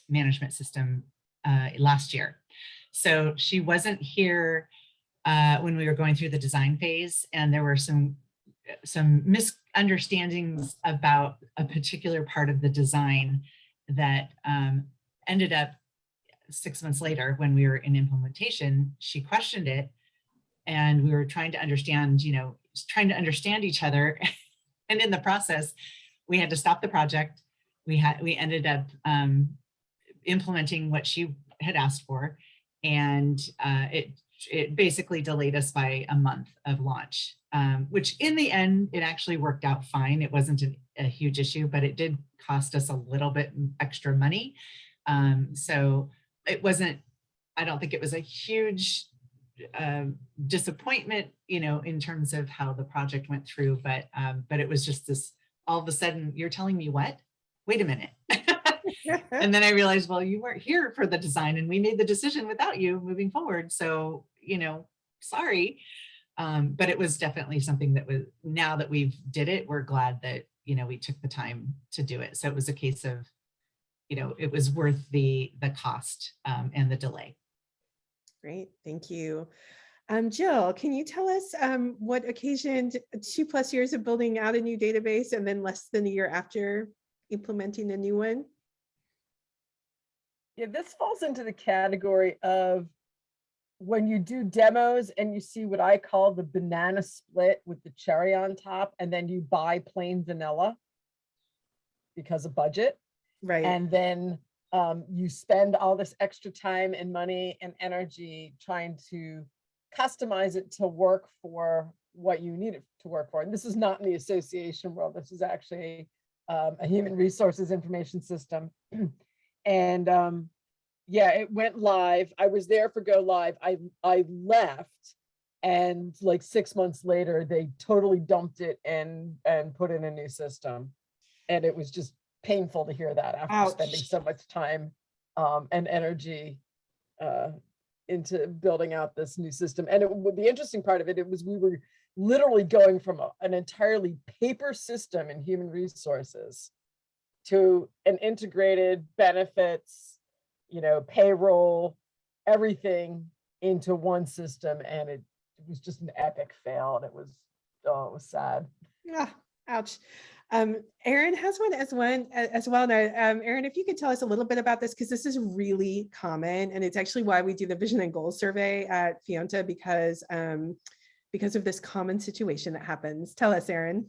[SPEAKER 9] management system last year. So she wasn't here when we were going through the design phase, and there were some misunderstandings about a particular part of the design that ended up 6 months later when we were in implementation. She questioned it, and we were trying to understand each other. And in the process, we had to stop the project. We ended up implementing what she had asked for, and it basically delayed us by a month of launch, which in the end, it actually worked out fine. It wasn't a huge issue, but it did cost us a little bit extra money. So it wasn't, I don't think it was a huge disappointment, in terms of how the project went through, but it was just this, all of a sudden, you're telling me what? Wait a minute. And then I realized, well, you weren't here for the design and we made the decision without you moving forward. So, sorry. But it was definitely something that was, now that we've did it, we're glad that, we took the time to do it. So it was a case of, it was worth the cost and the delay.
[SPEAKER 2] Great, thank you. Jill, can you tell us what occasioned 2+ years of building out a new database and then less than a year after implementing a new one?
[SPEAKER 5] Yeah, this falls into the category of when you do demos and you see what I call the banana split with the cherry on top, and then you buy plain vanilla because of budget. Right. And then you spend all this extra time and money and energy trying to customize it to work for what you need it to work for. And this is not in the association world. This is actually a human resources information system. And yeah, it went live. I was there for go live. I left, and like 6 months later, they totally dumped it and put in a new system. And it was just painful to hear that after spending so much time and energy into building out this new system. And the interesting part of it was we were literally going from an entirely paper system in human resources to an integrated benefits, payroll, everything into one system. And it was just an epic fail. And it was sad.
[SPEAKER 2] Yeah, ouch. Erin has one as well. Now, Erin, if you could tell us a little bit about this, because this is really common, and it's actually why we do the vision and goals survey at Fíonta, because of this common situation that happens. Tell us, Erin.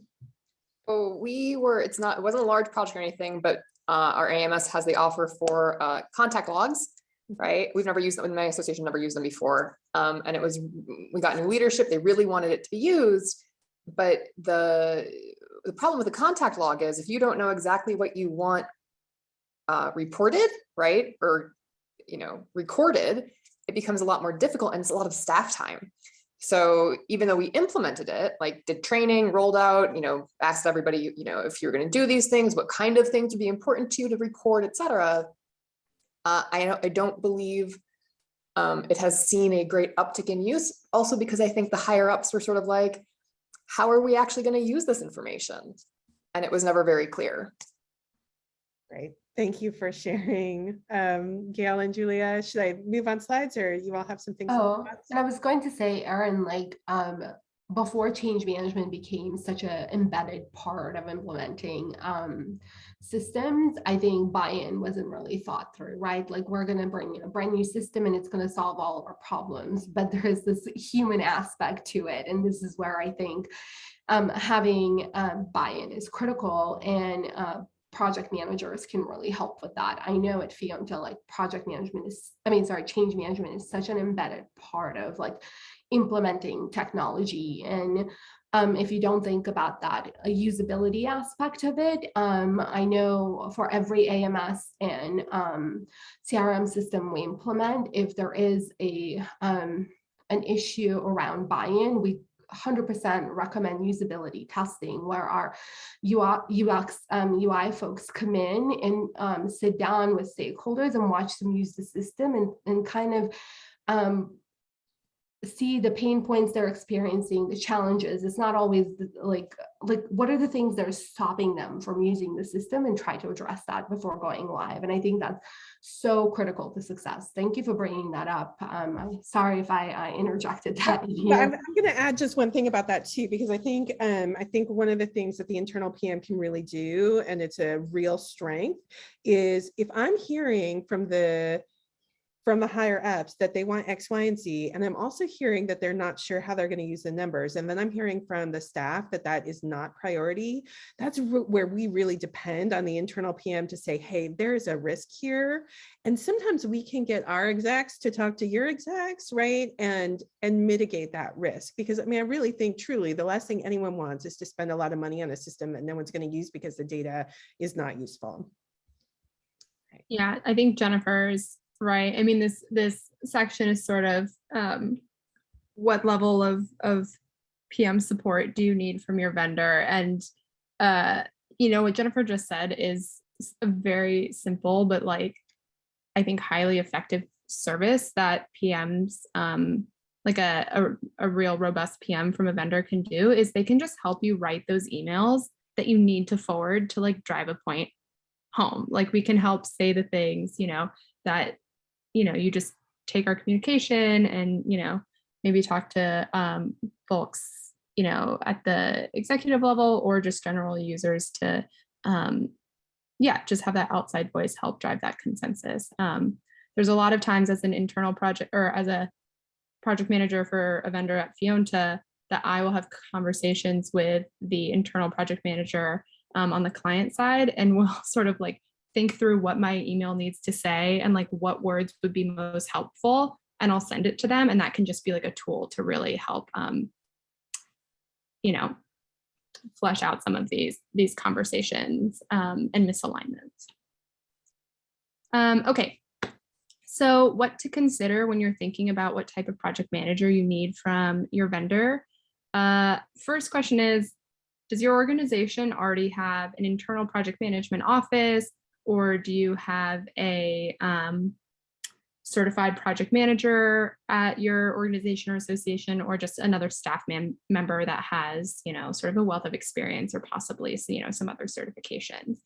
[SPEAKER 10] Oh, it wasn't a large project or anything, but our AMS has the offer for contact logs, right? We've never used them, my association never used them before. And we got new leadership, they really wanted it to be used, but the problem with the contact log is if you don't know exactly what you want reported, right? Or, recorded, it becomes a lot more difficult and it's a lot of staff time. So even though we implemented it, like did training, rolled out, asked everybody, if you're going to do these things, what kind of things would be important to you to record, et cetera. I don't believe it has seen a great uptick in use. Also because I think the higher ups were sort of like, how are we actually going to use this information? And it was never very clear.
[SPEAKER 2] Great. Thank you for sharing. Gail and Julia, should I move on slides or you all have some things?
[SPEAKER 4] Oh, and I was going to say, Erin, before change management became such an embedded part of implementing systems, I think buy-in wasn't really thought through, right? Like we're going to bring in a brand new system and it's going to solve all of our problems, but there is this human aspect to it. And this is where I think having buy-in is critical, and project managers can really help with that. I know at Fíonta, change management is such an embedded part of implementing technology. And if you don't think about that, a usability aspect of it, I know for every AMS and CRM system we implement, if there is an issue around buy-in, we 100% recommend usability testing, where our UI folks come in and sit down with stakeholders and watch them use the system and kind of see the pain points they're experiencing, the challenges. It's not always like what are the things that are stopping them from using the system, and try to address that before going live. And I think that's so critical to success. Thank you for bringing that up. I'm sorry if I interjected that.
[SPEAKER 2] I'm going to add just one thing about that too, because I think one of the things that the internal PM can really do, and it's a real strength, is if I'm hearing from the higher ups that they want X, Y, and Z, and I'm also hearing that they're not sure how they're going to use the numbers, and then I'm hearing from the staff that is not priority, that's where we really depend on the internal PM to say, hey, there is a risk here. And sometimes we can get our execs to talk to your execs, right? And mitigate that risk. Because I really think truly the last thing anyone wants is to spend a lot of money on a system that no one's going to use because the data is not useful.
[SPEAKER 3] Yeah, I think Jennifer's right. This section is sort of what level of PM support do you need from your vendor? And what Jennifer just said is a very simple, but I think highly effective service that PMs, a real robust PM from a vendor can do, is they can just help you write those emails that you need to forward to drive a point home. We can help say the things, that you just take our communication and, maybe talk to folks, at the executive level or just general users to, just have that outside voice help drive that consensus. There's a lot of times as an internal project or as a project manager for a vendor at Fíonta that I will have conversations with the internal project manager on the client side, and we'll sort of think through what my email needs to say and what words would be most helpful, and I'll send it to them. And that can just be a tool to really help, flesh out some of these conversations and misalignments. Okay, so what to consider when you're thinking about what type of project manager you need from your vendor. First question is, does your organization already have an internal project management office? Or do you have a certified project manager at your organization or association, or just another staff member that has, sort of a wealth of experience, or possibly, some other certifications.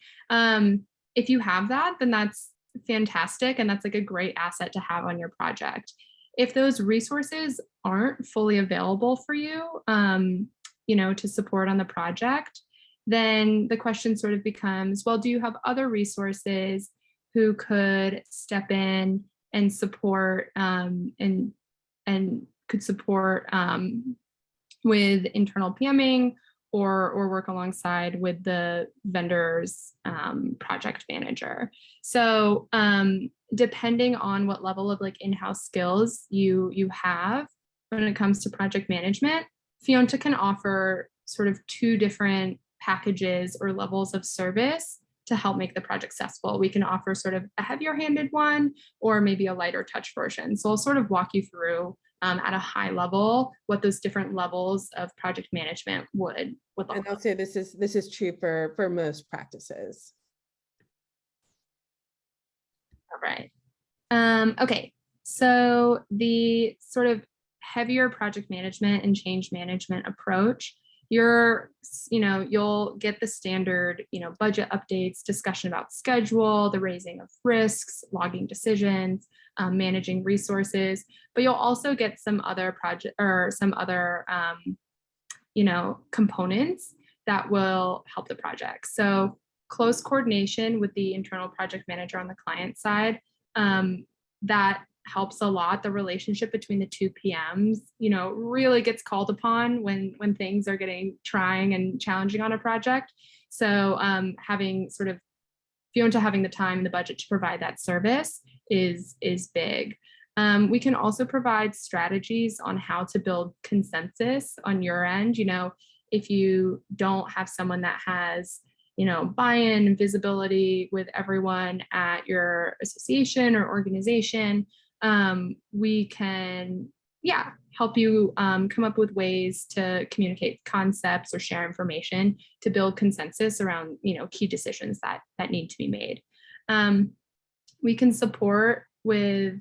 [SPEAKER 3] If you have that, then that's fantastic. And that's like a great asset to have on your project. If those resources aren't fully available for you, to support on the project, then the question sort of becomes, well, do you have other resources who could step in and support and could support with internal PMing or work alongside with the vendor's project manager. So depending on what level of like in-house skills you have when it comes to project management, Fíonta can offer sort of 2 different packages or levels of service to help make the project successful. We can offer sort of a heavier handed one, or maybe a lighter touch version. So I'll sort of walk you through at a high level what those different levels of project management would look like.
[SPEAKER 2] And I'll say this is true for most practices.
[SPEAKER 3] All right. Okay. So the sort of heavier project management and change management approach, you'll get the standard, budget updates, discussion about schedule, the raising of risks, logging decisions, managing resources, but you'll also get some other components that will help the project. So close coordination with the internal project manager on the client side, that helps a lot. The relationship between the 2 PMs, really gets called upon when things are getting trying and challenging on a project. So having sort of Fíonta having the time and the budget to provide that service is big. We can also provide strategies on how to build consensus on your end. If you don't have someone that has buy-in and visibility with everyone at your association or organization, we can, help you come up with ways to communicate concepts or share information to build consensus around, key decisions that need to be made. We can support with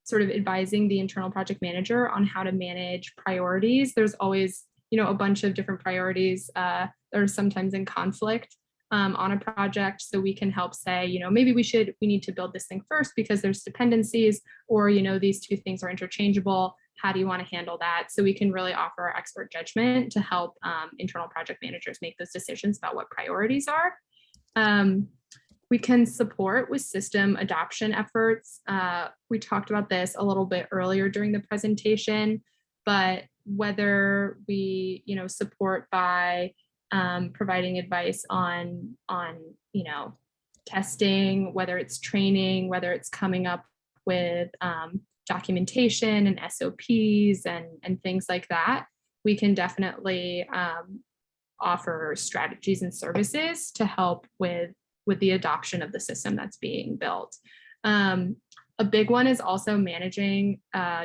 [SPEAKER 3] sort of advising the internal project manager on how to manage priorities. There's always, a bunch of different priorities that are sometimes in conflict on a project. So we can help say, maybe we need to build this thing first because there's dependencies, or, these 2 things are interchangeable. How do you want to handle that? So we can really offer our expert judgment to help internal project managers make those decisions about what priorities are. We can support with system adoption efforts. We talked about this a little bit earlier during the presentation, but whether we, support by providing advice on testing, whether it's training, whether it's coming up with documentation and SOPs and things like that, we can definitely offer strategies and services to help with the adoption of the system that's being built. A big one is also managing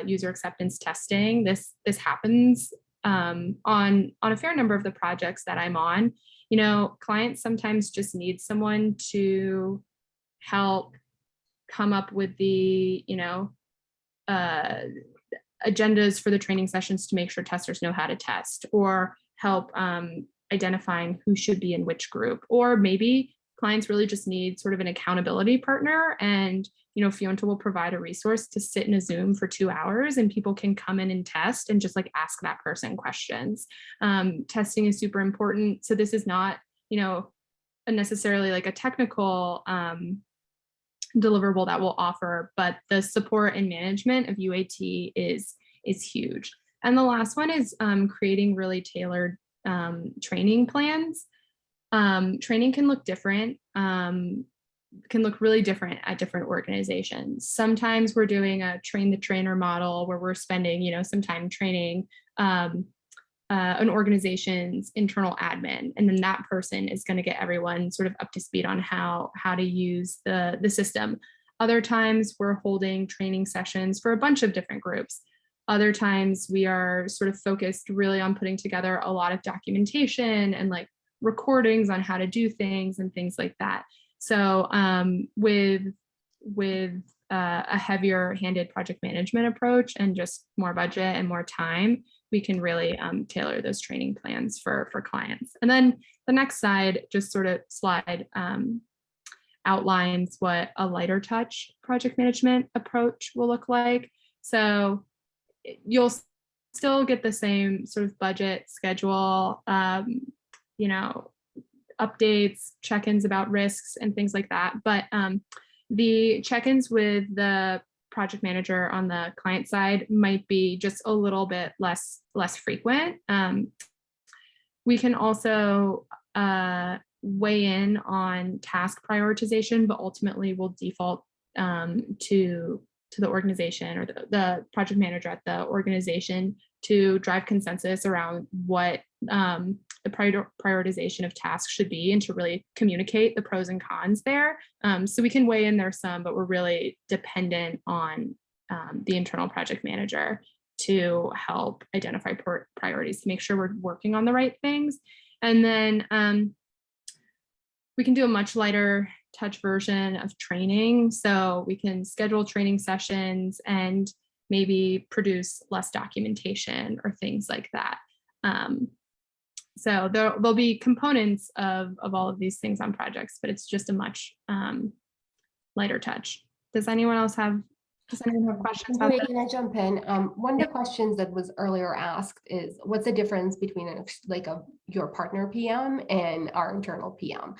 [SPEAKER 3] user acceptance testing. This happens on a fair number of the projects that I'm on. Clients sometimes just need someone to help come up with the, agendas for the training sessions to make sure testers know how to test, or help identifying who should be in which group. Or maybe clients really just need sort of an accountability partner, and Fíonta will provide a resource to sit in a Zoom for 2 hours and people can come in and test and just like ask that person questions. Testing is super important. So this is not, necessarily like a technical deliverable that we'll offer, but the support and management of UAT is huge. And the last one is creating really tailored training plans. Training can look different, can look really different at different organizations. Sometimes we're doing a train the trainer model where we're spending, some time training an organization's internal admin, and then that person is going to get everyone sort of up to speed on how to use the system. Other times we're holding training sessions for a bunch of different groups. Other times we are sort of focused really on putting together a lot of documentation and like recordings on how to do things and things like that. So with a heavier handed project management approach and just more budget and more time, we can really tailor those training plans for clients. And then the next slide slide outlines what a lighter touch project management approach will look like. So you'll still get the same sort of budget schedule, you know, updates, check-ins about risks and things like that. But the check-ins with the project manager on the client side might be just a little bit less frequent. We can also weigh in on task prioritization, but ultimately we'll default to the organization or the project manager at the organization to drive consensus around what the prioritization of tasks should be and to really communicate the pros and cons there. So we can weigh in there some, but we're really dependent on the internal project manager to help identify priorities to make sure we're working on the right things. And then we can do a much lighter touch version of training. So we can schedule training sessions and maybe produce less documentation or things like that. So there'll be components of all of these things on projects, but it's just a much lighter touch. Does anyone have questions about that?
[SPEAKER 4] Can I jump in? One of the questions that was earlier asked is what's the difference between your partner PM and our internal PM?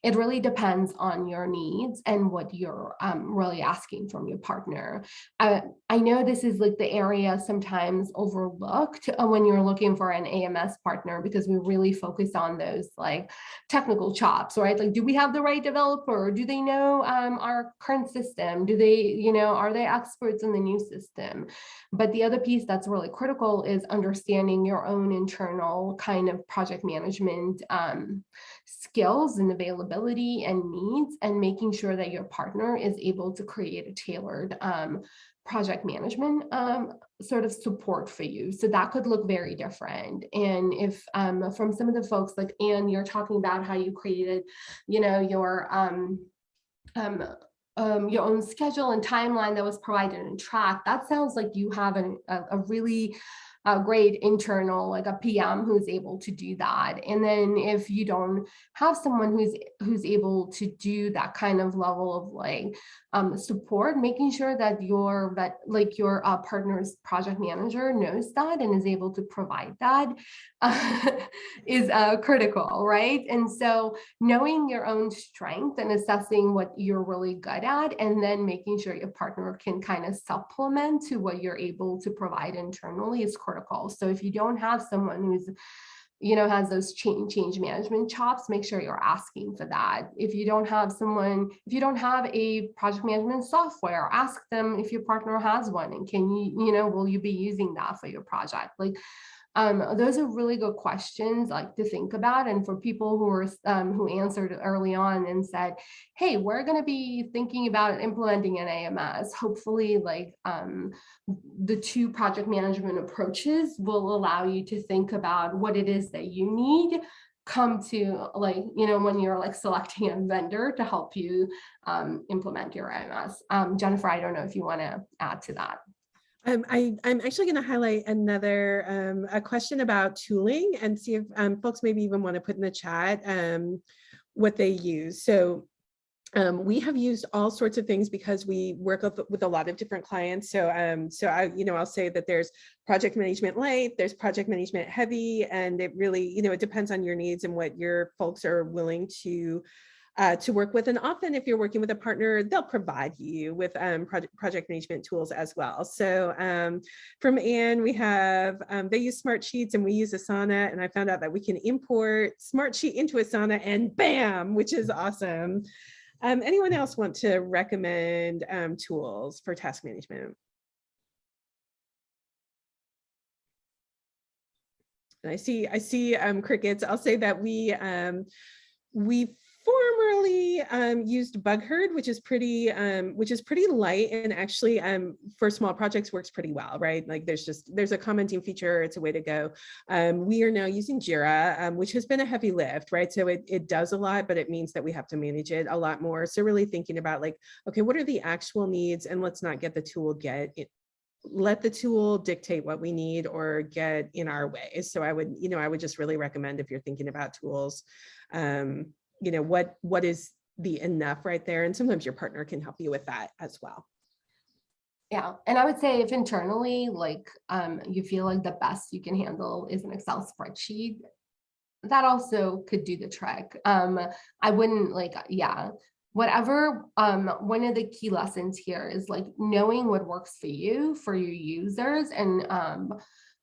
[SPEAKER 4] It really depends on your needs and what you're really asking from your partner. I know this is like the area sometimes overlooked when you're looking for an AMS partner, because we really focus on those like technical chops, right? Like, do we have the right developer? Do they know our current system? Do they, you know, are they experts in the new system? But the other piece that's really critical is understanding your own internal kind of project management skills and availability and needs, and making sure that your partner is able to create a tailored project management sort of support for you. So that could look very different. And if from some of the folks like Anne, you're talking about how you created, you know, your own schedule and timeline that was provided in track, that sounds like you have a really great internal, like a PM who's able to do that. And then if you don't have someone who's able to do that kind of level of like support, making sure that your partner's project manager knows that and is able to provide that is critical, right? And so knowing your own strength and assessing what you're really good at, and then making sure your partner can kind of supplement to what you're able to provide internally is critical. So if you don't have someone who's, you know, has those change management chops, make sure you're asking for that. If you don't have a project management software, ask them if your partner has one, and can you, will you be using that for your project? Like, those are really good questions like to think about. And for people who answered early on and said, hey, we're going to be thinking about implementing an AMS, hopefully like the two project management approaches will allow you to think about what it is that you need come to, like, when you're like selecting a vendor to help you implement your AMS. Jennifer, I don't know if you want to add to that.
[SPEAKER 2] I'm actually going to highlight another a question about tooling and see if folks maybe even want to put in the chat what they use. So we have used all sorts of things because we work with a lot of different clients. So I'll say that there's project management light, there's project management heavy, and it really, it depends on your needs and what your folks are willing to work with. And often if you're working with a partner, they'll provide you with project management tools as well. So from Anne, we have, they use Smartsheets and we use Asana, and I found out that we can import Smartsheet into Asana and bam, which is awesome. Anyone else want to recommend tools for task management? And I see crickets. I'll say that we formerly used Bugherd, which is pretty light, and actually for small projects works pretty well, right? Like there's a commenting feature, it's a way to go. We are now using Jira, which has been a heavy lift, right? So it does a lot, but it means that we have to manage it a lot more. So really thinking about like, okay, what are the actual needs, and let's not get the tool let the tool dictate what we need or get in our way. So I would just really recommend, if you're thinking about tools, what is the enough right there, and sometimes your partner can help you with that as well.
[SPEAKER 4] Yeah, and I would say if internally, like you feel like the best you can handle is an Excel spreadsheet, that also could do the trick. I wouldn't whatever. One of the key lessons here is like knowing what works for you, for your users, and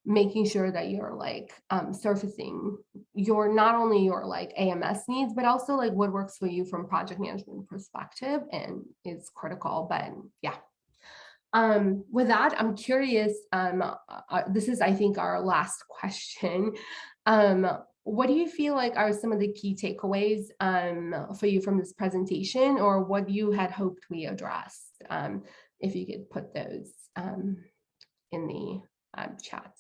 [SPEAKER 4] making sure that you're like surfacing not only your like AMS needs, but also like what works for you from project management perspective, and is critical. But yeah. With that, I'm curious, this is, I think, our last question. What do you feel like are some of the key takeaways for you from this presentation, or what you had hoped we addressed? If you could put those in the chat.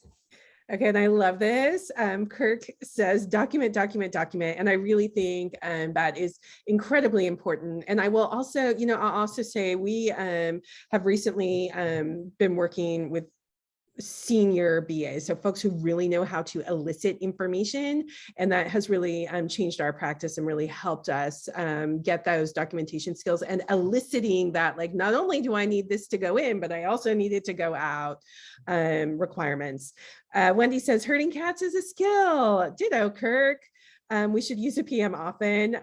[SPEAKER 2] Okay, and I love this. Kirk says document, document, document. And I really think that is incredibly important. And I will also, I'll also say we have recently been working with senior BAs, so folks who really know how to elicit information, and that has really changed our practice and really helped us get those documentation skills and eliciting that, like, not only do I need this to go in, but I also need it to go out requirements. Wendy says herding cats is a skill. Ditto, Kirk. We should use a PM often.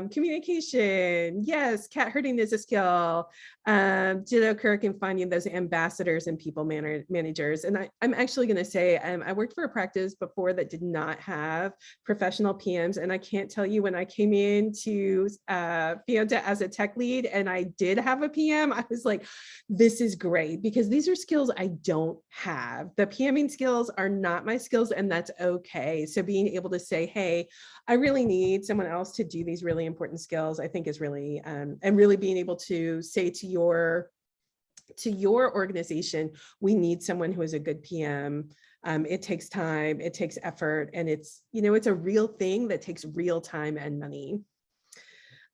[SPEAKER 2] Communication, yes, cat herding is a skill. Ditto, Kirk, and finding those ambassadors and people managers. And I'm actually going to say, I worked for a practice before that did not have professional PMs. And I can't tell you, when I came into Fíonta as a tech lead and I did have a PM, I was like, this is great, because these are skills I don't have. The PMing skills are not my skills, and that's okay. So being able to say, hey, I really need someone else to do these really important skills, I think is really, and really being able to say to your organization, we need someone who is a good PM. It takes time, it takes effort, and it's a real thing that takes real time and money.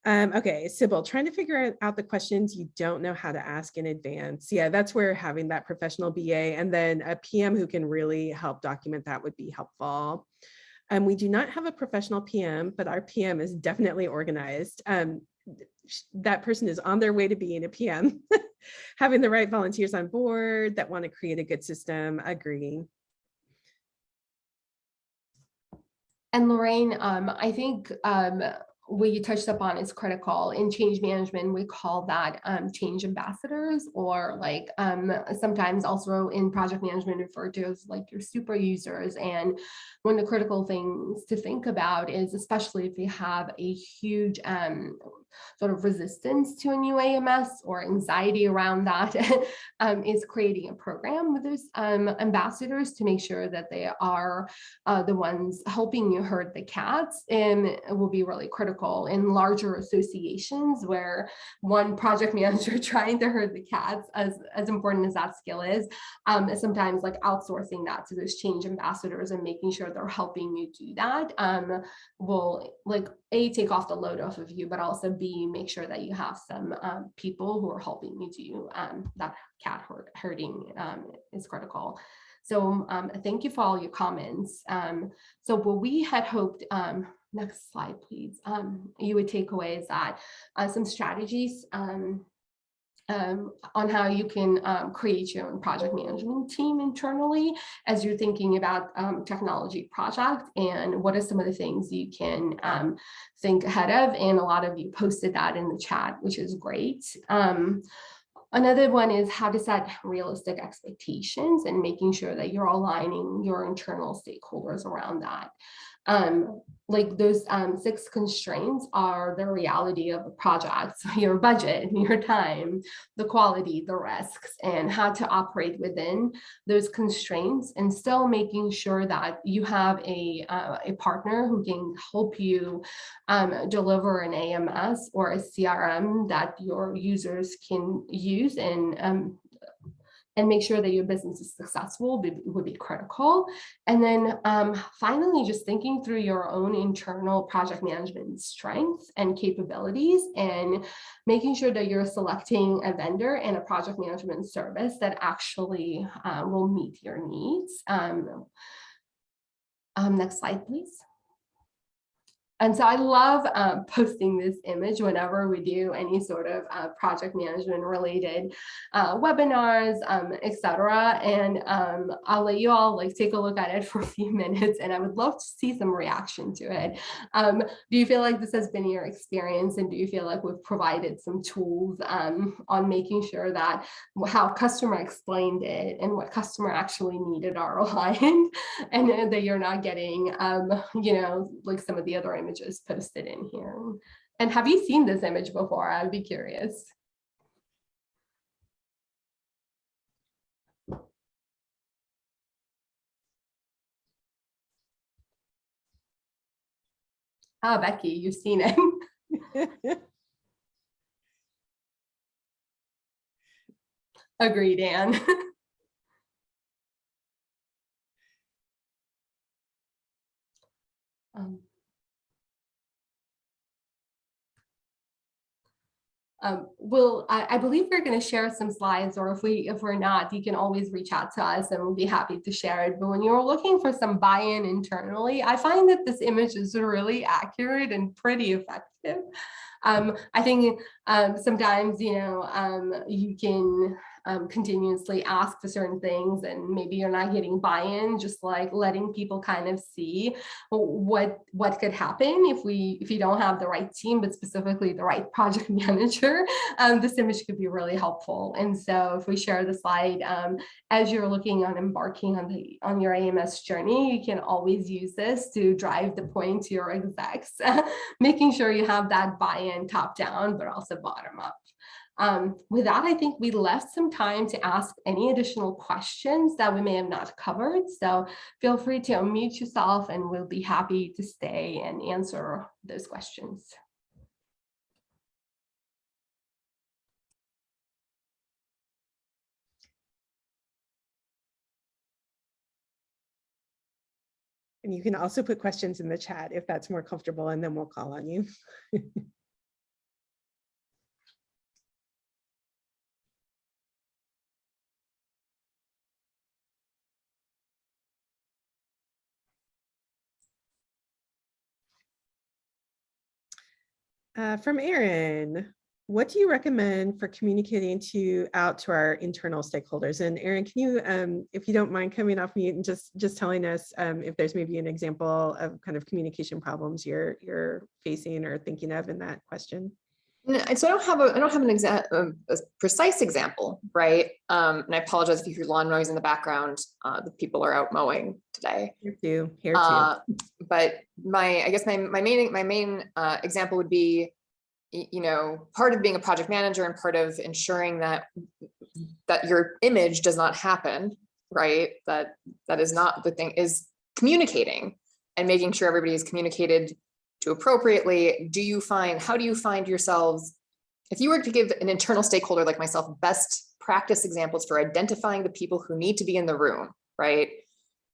[SPEAKER 2] Okay, Sybil, trying to figure out the questions you don't know how to ask in advance. Yeah, that's where having that professional BA and then a PM who can really help document that would be helpful. We do not have a professional PM, but our PM is definitely organized. That person is on their way to being a PM. Having the right volunteers on board that want to create a good system. Agree.
[SPEAKER 4] And Lorraine, I think what you touched upon is critical. In change management, we call that change ambassadors, or like sometimes also in project management referred to as like your super users. And one of the critical things to think about is, especially if you have a huge sort of resistance to a new AMS or anxiety around that, is creating a program with those ambassadors to make sure that they are the ones helping you herd the cats. And it will be really critical in larger associations where one project manager trying to herd the cats, as important as that skill is sometimes like outsourcing that to those change ambassadors and making sure they're helping you do that will, like, A, take off the load off of you, but also B, make sure that you have some people who are helping you do that cat herding is critical. So thank you for all your comments. So what we had hoped, next slide, please, you would take away is that some strategies on how you can create your own project management team internally as you're thinking about technology project, and what are some of the things you can think ahead of. And a lot of you posted that in the chat, which is great. Another one is how to set realistic expectations and making sure that you're aligning your internal stakeholders around that. Like those 6 constraints are the reality of a project, so your budget, your time, the quality, the risks, and how to operate within those constraints, and still making sure that you have a partner who can help you deliver an AMS or a CRM that your users can use and make sure that your business is successful would be critical. And then finally, just thinking through your own internal project management strengths and capabilities, and making sure that you're selecting a vendor and a project management service that actually will meet your needs. Next slide, please. And so I love posting this image whenever we do any sort of project management related webinars, etc. And I'll let you all like take a look at it for a few minutes, and I would love to see some reaction to it. Do you feel like this has been your experience, and do you feel like we've provided some tools on making sure that how customer explained it and what customer actually needed are aligned, and that you're not getting you know, like some of the other images posted in here? And have you seen this image before? I'd be curious. Ah, Becky, you've seen it. Agreed, Anne. I believe we're going to share some slides, or if we're not, you can always reach out to us and we'll be happy to share it. But when you're looking for some buy-in internally, I find that this image is really accurate and pretty effective. I think sometimes, you know, you can continuously ask for certain things and maybe you're not getting buy-in, just like letting people kind of see what could happen if you don't have the right team, but specifically the right project manager. This image could be really helpful. And so if we share the slide, as you're looking on embarking on your AMS journey, you can always use this to drive the point to your execs, making sure you have that buy-in top down, but also bottom up. With that, I think we left some time to ask any additional questions that we may have not covered. So feel free to unmute yourself and we'll be happy to stay and answer those questions.
[SPEAKER 2] And you can also put questions in the chat if that's more comfortable, and then we'll call on you. From Aaron, what do you recommend for communicating out to our internal stakeholders? And Aaron, can you, if you don't mind coming off mute and just telling us if there's maybe an example of kind of communication problems you're facing or thinking of in that question?
[SPEAKER 10] So I don't have a precise example, right? And I apologize if you hear lawn noise in the background. The people are out mowing today.
[SPEAKER 2] Here too.
[SPEAKER 10] But I guess my main example would be, you know, part of being a project manager and part of ensuring that your image does not happen, right? That is not the thing, is communicating and making sure everybody is communicated to appropriately. How do you find yourselves, if you were to give an internal stakeholder like myself best practice examples for identifying the people who need to be in the room, right?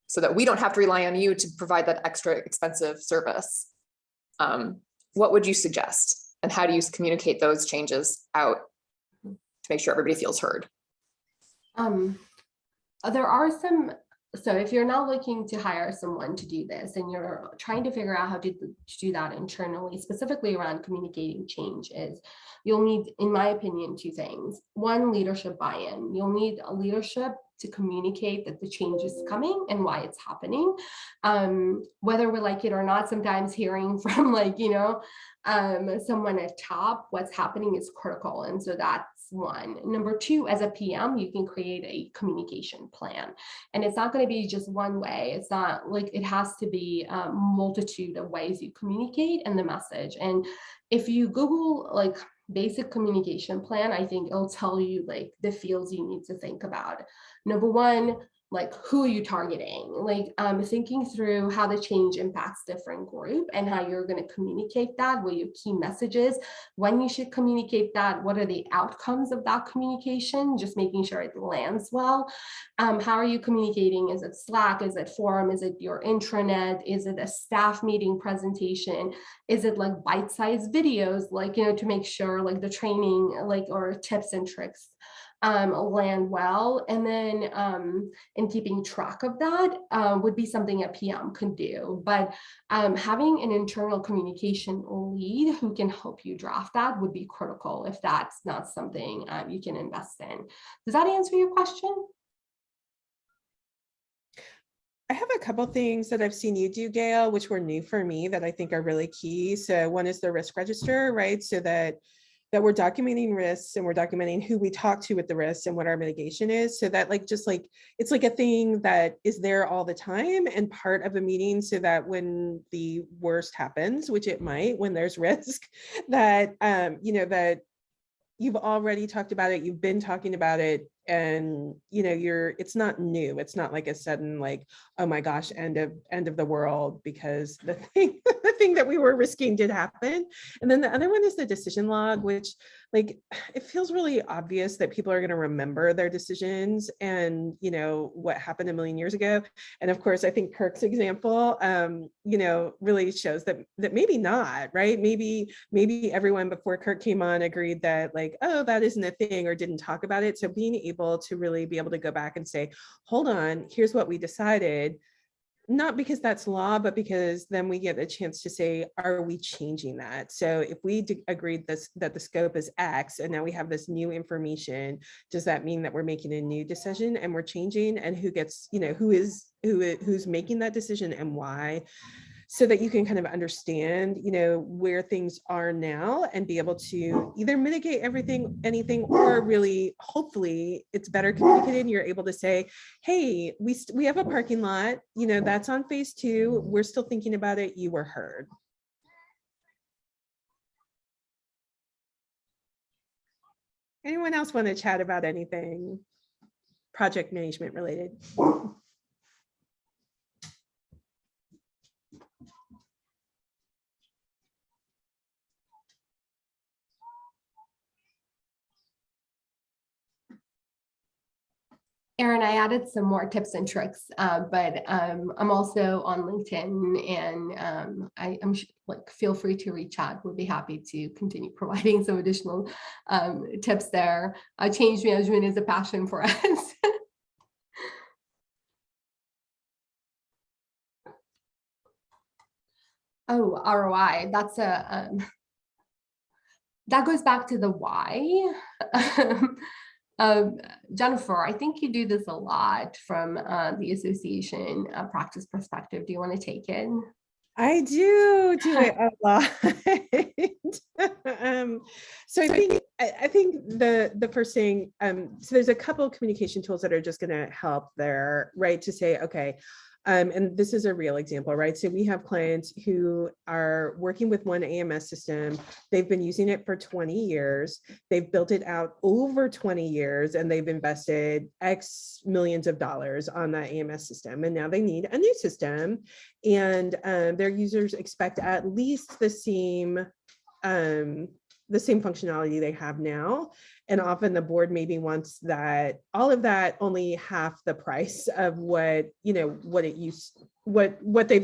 [SPEAKER 10] So that we don't have to rely on you to provide that extra expensive service. What would you suggest? And how do you communicate those changes out to make sure everybody feels heard?
[SPEAKER 4] There are some. So if you're not looking to hire someone to do this and you're trying to figure out how to do that internally, specifically around communicating change, you'll need, in my opinion, 2 things. One, leadership buy-in. You'll need a leadership to communicate that the change is coming and why it's happening. Whether we like it or not, sometimes hearing from, like, you know, someone at top what's happening is critical. And so that's one. Number two, as a PM, you can create a communication plan. And it's not going to be just one way. It's not like it has to be a multitude of ways you communicate and the message. And if you Google like basic communication plan, I think it'll tell you like the fields you need to think about. Number one, like who are you targeting? Like thinking through how the change impacts different group and how you're going to communicate that, what your key messages, when you should communicate that, what are the outcomes of that communication, just making sure it lands well. How are you communicating? Is it Slack? Is it forum? Is it your intranet? Is it a staff meeting presentation? Is it like bite-sized videos, like, you know, to make sure like the training, like, or tips and tricks land well? And then in keeping track of that would be something a PM can do. But having an internal communication lead who can help you draft that would be critical if that's not something you can invest in. Does that answer your question?
[SPEAKER 2] I have a couple things that I've seen you do, Gail, which were new for me that I think are really key. So one is the risk register, right? So that we're documenting risks and we're documenting who we talk to with the risks and what our mitigation is. So that like, just like, it's like a thing that is there all the time and part of a meeting, so that when the worst happens, which it might, when there's risk, that, you know, that you've already talked about it, you've been talking about it, and you know, it's not new. It's not like a sudden like, oh my gosh, end of the world, because the thing that we were risking did happen. And then the other one is the decision log, which like, it feels really obvious that people are going to remember their decisions and, you know, what happened a million years ago. And of course, I think Kirk's example, you know, really shows that maybe not, right? Maybe everyone before Kirk came on agreed that like, oh, that isn't a thing, or didn't talk about it. So being able to really be able to go back and say, hold on, here's what we decided. Not because that's law, but because then we get a chance to say, are we changing that? So if we agreed that the scope is X and now we have this new information, does that mean that we're making a new decision and we're changing? And who gets, you know, who's making that decision and why? So that you can kind of understand, you know, where things are now and be able to either mitigate anything, or really, hopefully it's better communicated and you're able to say, hey, we have a parking lot, you know, that's on phase 2. We're still thinking about it. You were heard. Anyone else want to chat about anything project management related?
[SPEAKER 4] Erin, I added some more tips and tricks, but I'm also on LinkedIn, and I'm like, feel free to reach out. We'll be happy to continue providing some additional tips there. Change management is a passion for us. Oh, ROI, that's a, that goes back to the why. Jennifer, I think you do this a lot from the association practice perspective. Do you want to take it?
[SPEAKER 2] I do it a lot. So I think the first thing, so there's a couple of communication tools that are just going to help there, right? To say, okay, and this is a real example, right? So we have clients who are working with one AMS system. They've been using it for 20 years. They've built it out over 20 years, and they've invested X millions of dollars on that AMS system. And now they need a new system, and their users expect at least the same functionality they have now. And often the board maybe wants that, all of that, only half the price of what they've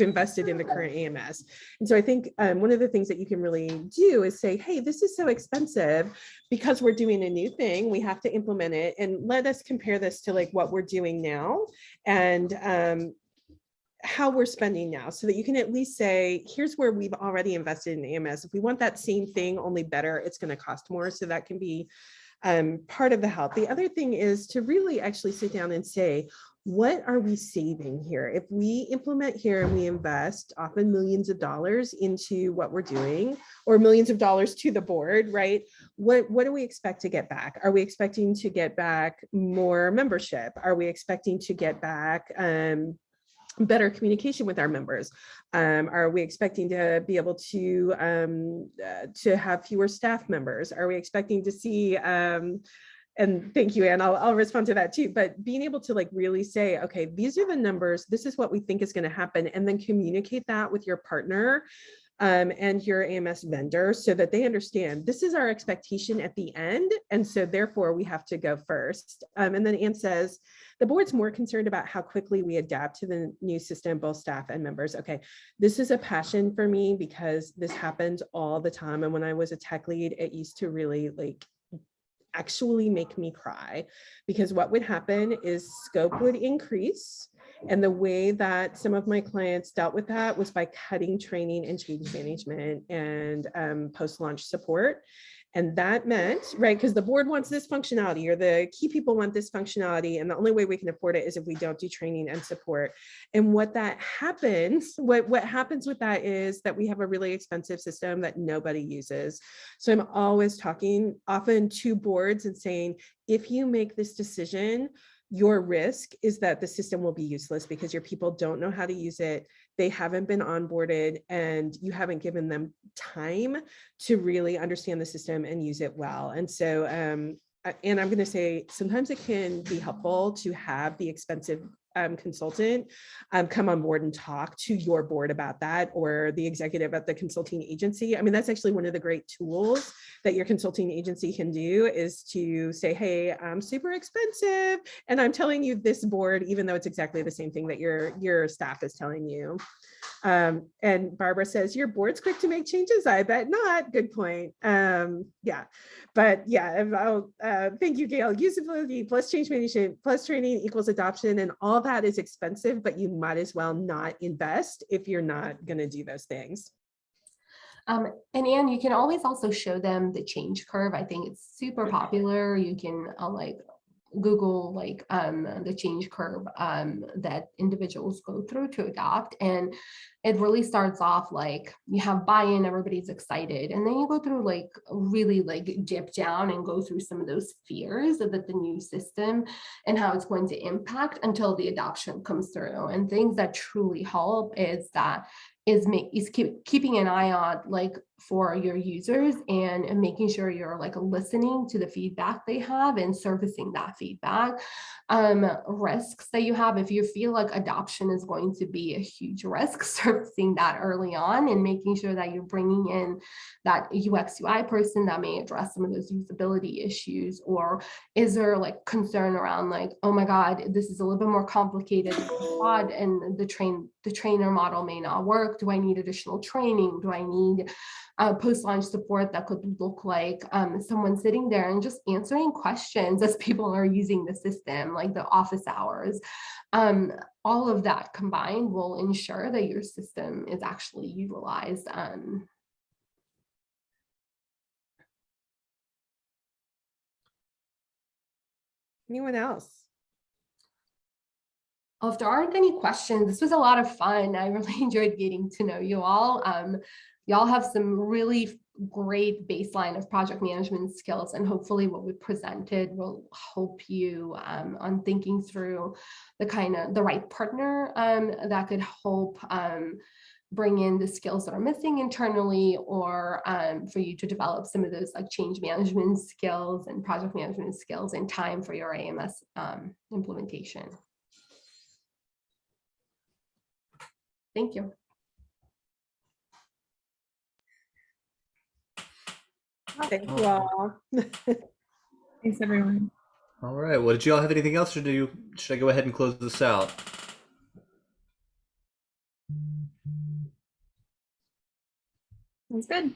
[SPEAKER 2] invested in the current AMS. And so I think one of the things that you can really do is say, hey, this is so expensive because we're doing a new thing. We have to implement it, and let us compare this to like what we're doing now and how we're spending now, so that you can at least say, here's where we've already invested in AMS. If we want that same thing, only better, it's going to cost more. So that can be part of the help. The other thing is to really actually sit down and say, what are we saving here? If we implement here and we invest often millions of dollars into what we're doing, or millions of dollars to the board, right? What do we expect to get back? Are we expecting to get back more membership? Are we expecting to get back better communication with our members? Are we expecting to be able to have fewer staff members? Are we expecting to see and thank you, Anne, I'll respond to that too, but being able to like really say, okay, these are the numbers, this is what we think is going to happen, and then communicate that with your partner and your AMS vendor so that they understand this is our expectation at the end. And so therefore we have to go first. And then Anne says, the board's more concerned about how quickly we adapt to the new system, both staff and members. Okay, this is a passion for me because this happens all the time. And when I was a tech lead, it used to really like actually make me cry, because what would happen is scope would increase. And the way that some of my clients dealt with that was by cutting training and change management and post-launch support. And that meant, right, because the board wants this functionality or the key people want this functionality, and the only way we can afford it is if we don't do training and support. And what happens with that is that we have a really expensive system that nobody uses. So I'm always talking often to boards and saying, if you make this decision, your risk is that the system will be useless because your people don't know how to use it. They haven't been onboarded and you haven't given them time to really understand the system and use it well. And so, and I'm going to say, sometimes it can be helpful to have the expensive consultant come on board and talk to your board about that, or the executive at the consulting agency. I mean, that's actually one of the great tools that your consulting agency can do, is to say, hey, I'm super expensive and I'm telling you this board, even though it's exactly the same thing that your staff is telling you. And Barbara says, your board's quick to make changes? I bet not. Good point. Yeah, but yeah, thank you, Gail. Usability plus change management plus training equals adoption, and all that is expensive, but you might as well not invest if you're not going to do those things.
[SPEAKER 4] And Anne, you can always also show them the change curve. I think it's super popular. You can like Google like the change curve that individuals go through to adopt. And it really starts off like you have buy-in, everybody's excited. And then you go through like really like dip down and go through some of those fears that the new system and how it's going to impact until the adoption comes through. And things that truly help is keeping an eye on like for your users and making sure you're like listening to the feedback they have and servicing that feedback. Risks that you have, if you feel like adoption is going to be a huge risk, servicing that early on and making sure that you're bringing in that UX UI person that may address some of those usability issues. Or is there like concern around like, oh my God, this is a little bit more complicated than I thought, and the trainer model may not work. Do I need additional training? Do I need post-launch support that could look like someone sitting there and just answering questions as people are using the system, like the office hours. All of that combined will ensure that your system is actually utilized.
[SPEAKER 2] Anyone else?
[SPEAKER 4] Well, if there aren't any questions, this was a lot of fun. I really enjoyed getting to know you all. Y'all have some really great baseline of project management skills, and hopefully what we presented will help you on thinking through the right partner that could help bring in the skills that are missing internally, or for you to develop some of those like change management skills and project management skills in time for your AMS implementation. Thank you.
[SPEAKER 2] Thank you all.
[SPEAKER 3] Thanks, everyone.
[SPEAKER 1] All right. Well, did you all have anything else, or should I go ahead and close this out?
[SPEAKER 3] Sounds good.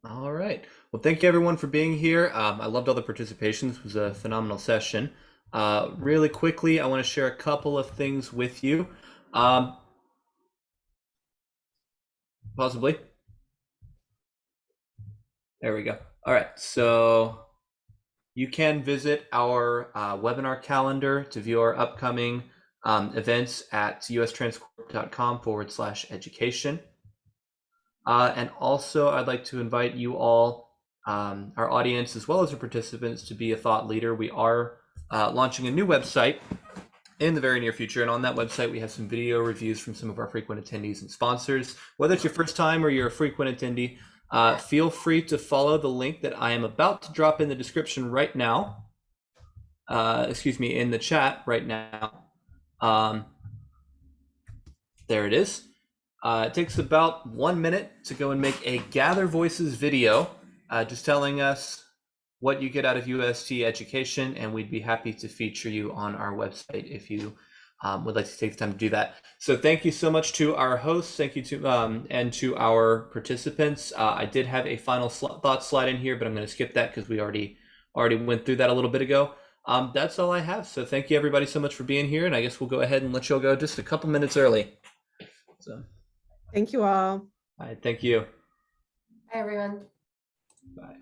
[SPEAKER 1] All right. Well, thank you everyone for being here. I loved all the participation. This was a phenomenal session. Really quickly, I want to share a couple of things with you. Possibly. There we go. All right. So you can visit our webinar calendar to view our upcoming events at ustranscorp.com/education. And also, I'd like to invite you all, our audience, as well as our participants, to be a thought leader. We are launching a new website in the very near future. And on that website, we have some video reviews from some of our frequent attendees and sponsors. Whether it's your first time or you're a frequent attendee, feel free to follow the link that I am about to drop in the description right now. In the chat right now. There it is. It takes about 1 minute to go and make a Gather Voices video, just telling us what you get out of UST education, and we'd be happy to feature you on our website if you would like to take the time to do that. So thank you so much to our hosts. Thank you to and to our participants. I did have a final thought slide in here, but I'm going to skip that because we already went through that a little bit ago. That's all I have. So thank you everybody so much for being here, and I guess we'll go ahead and let you all go just a couple minutes early. So
[SPEAKER 2] Thank you all.
[SPEAKER 1] all right, thank you.
[SPEAKER 4] Hi, everyone.
[SPEAKER 1] Bye.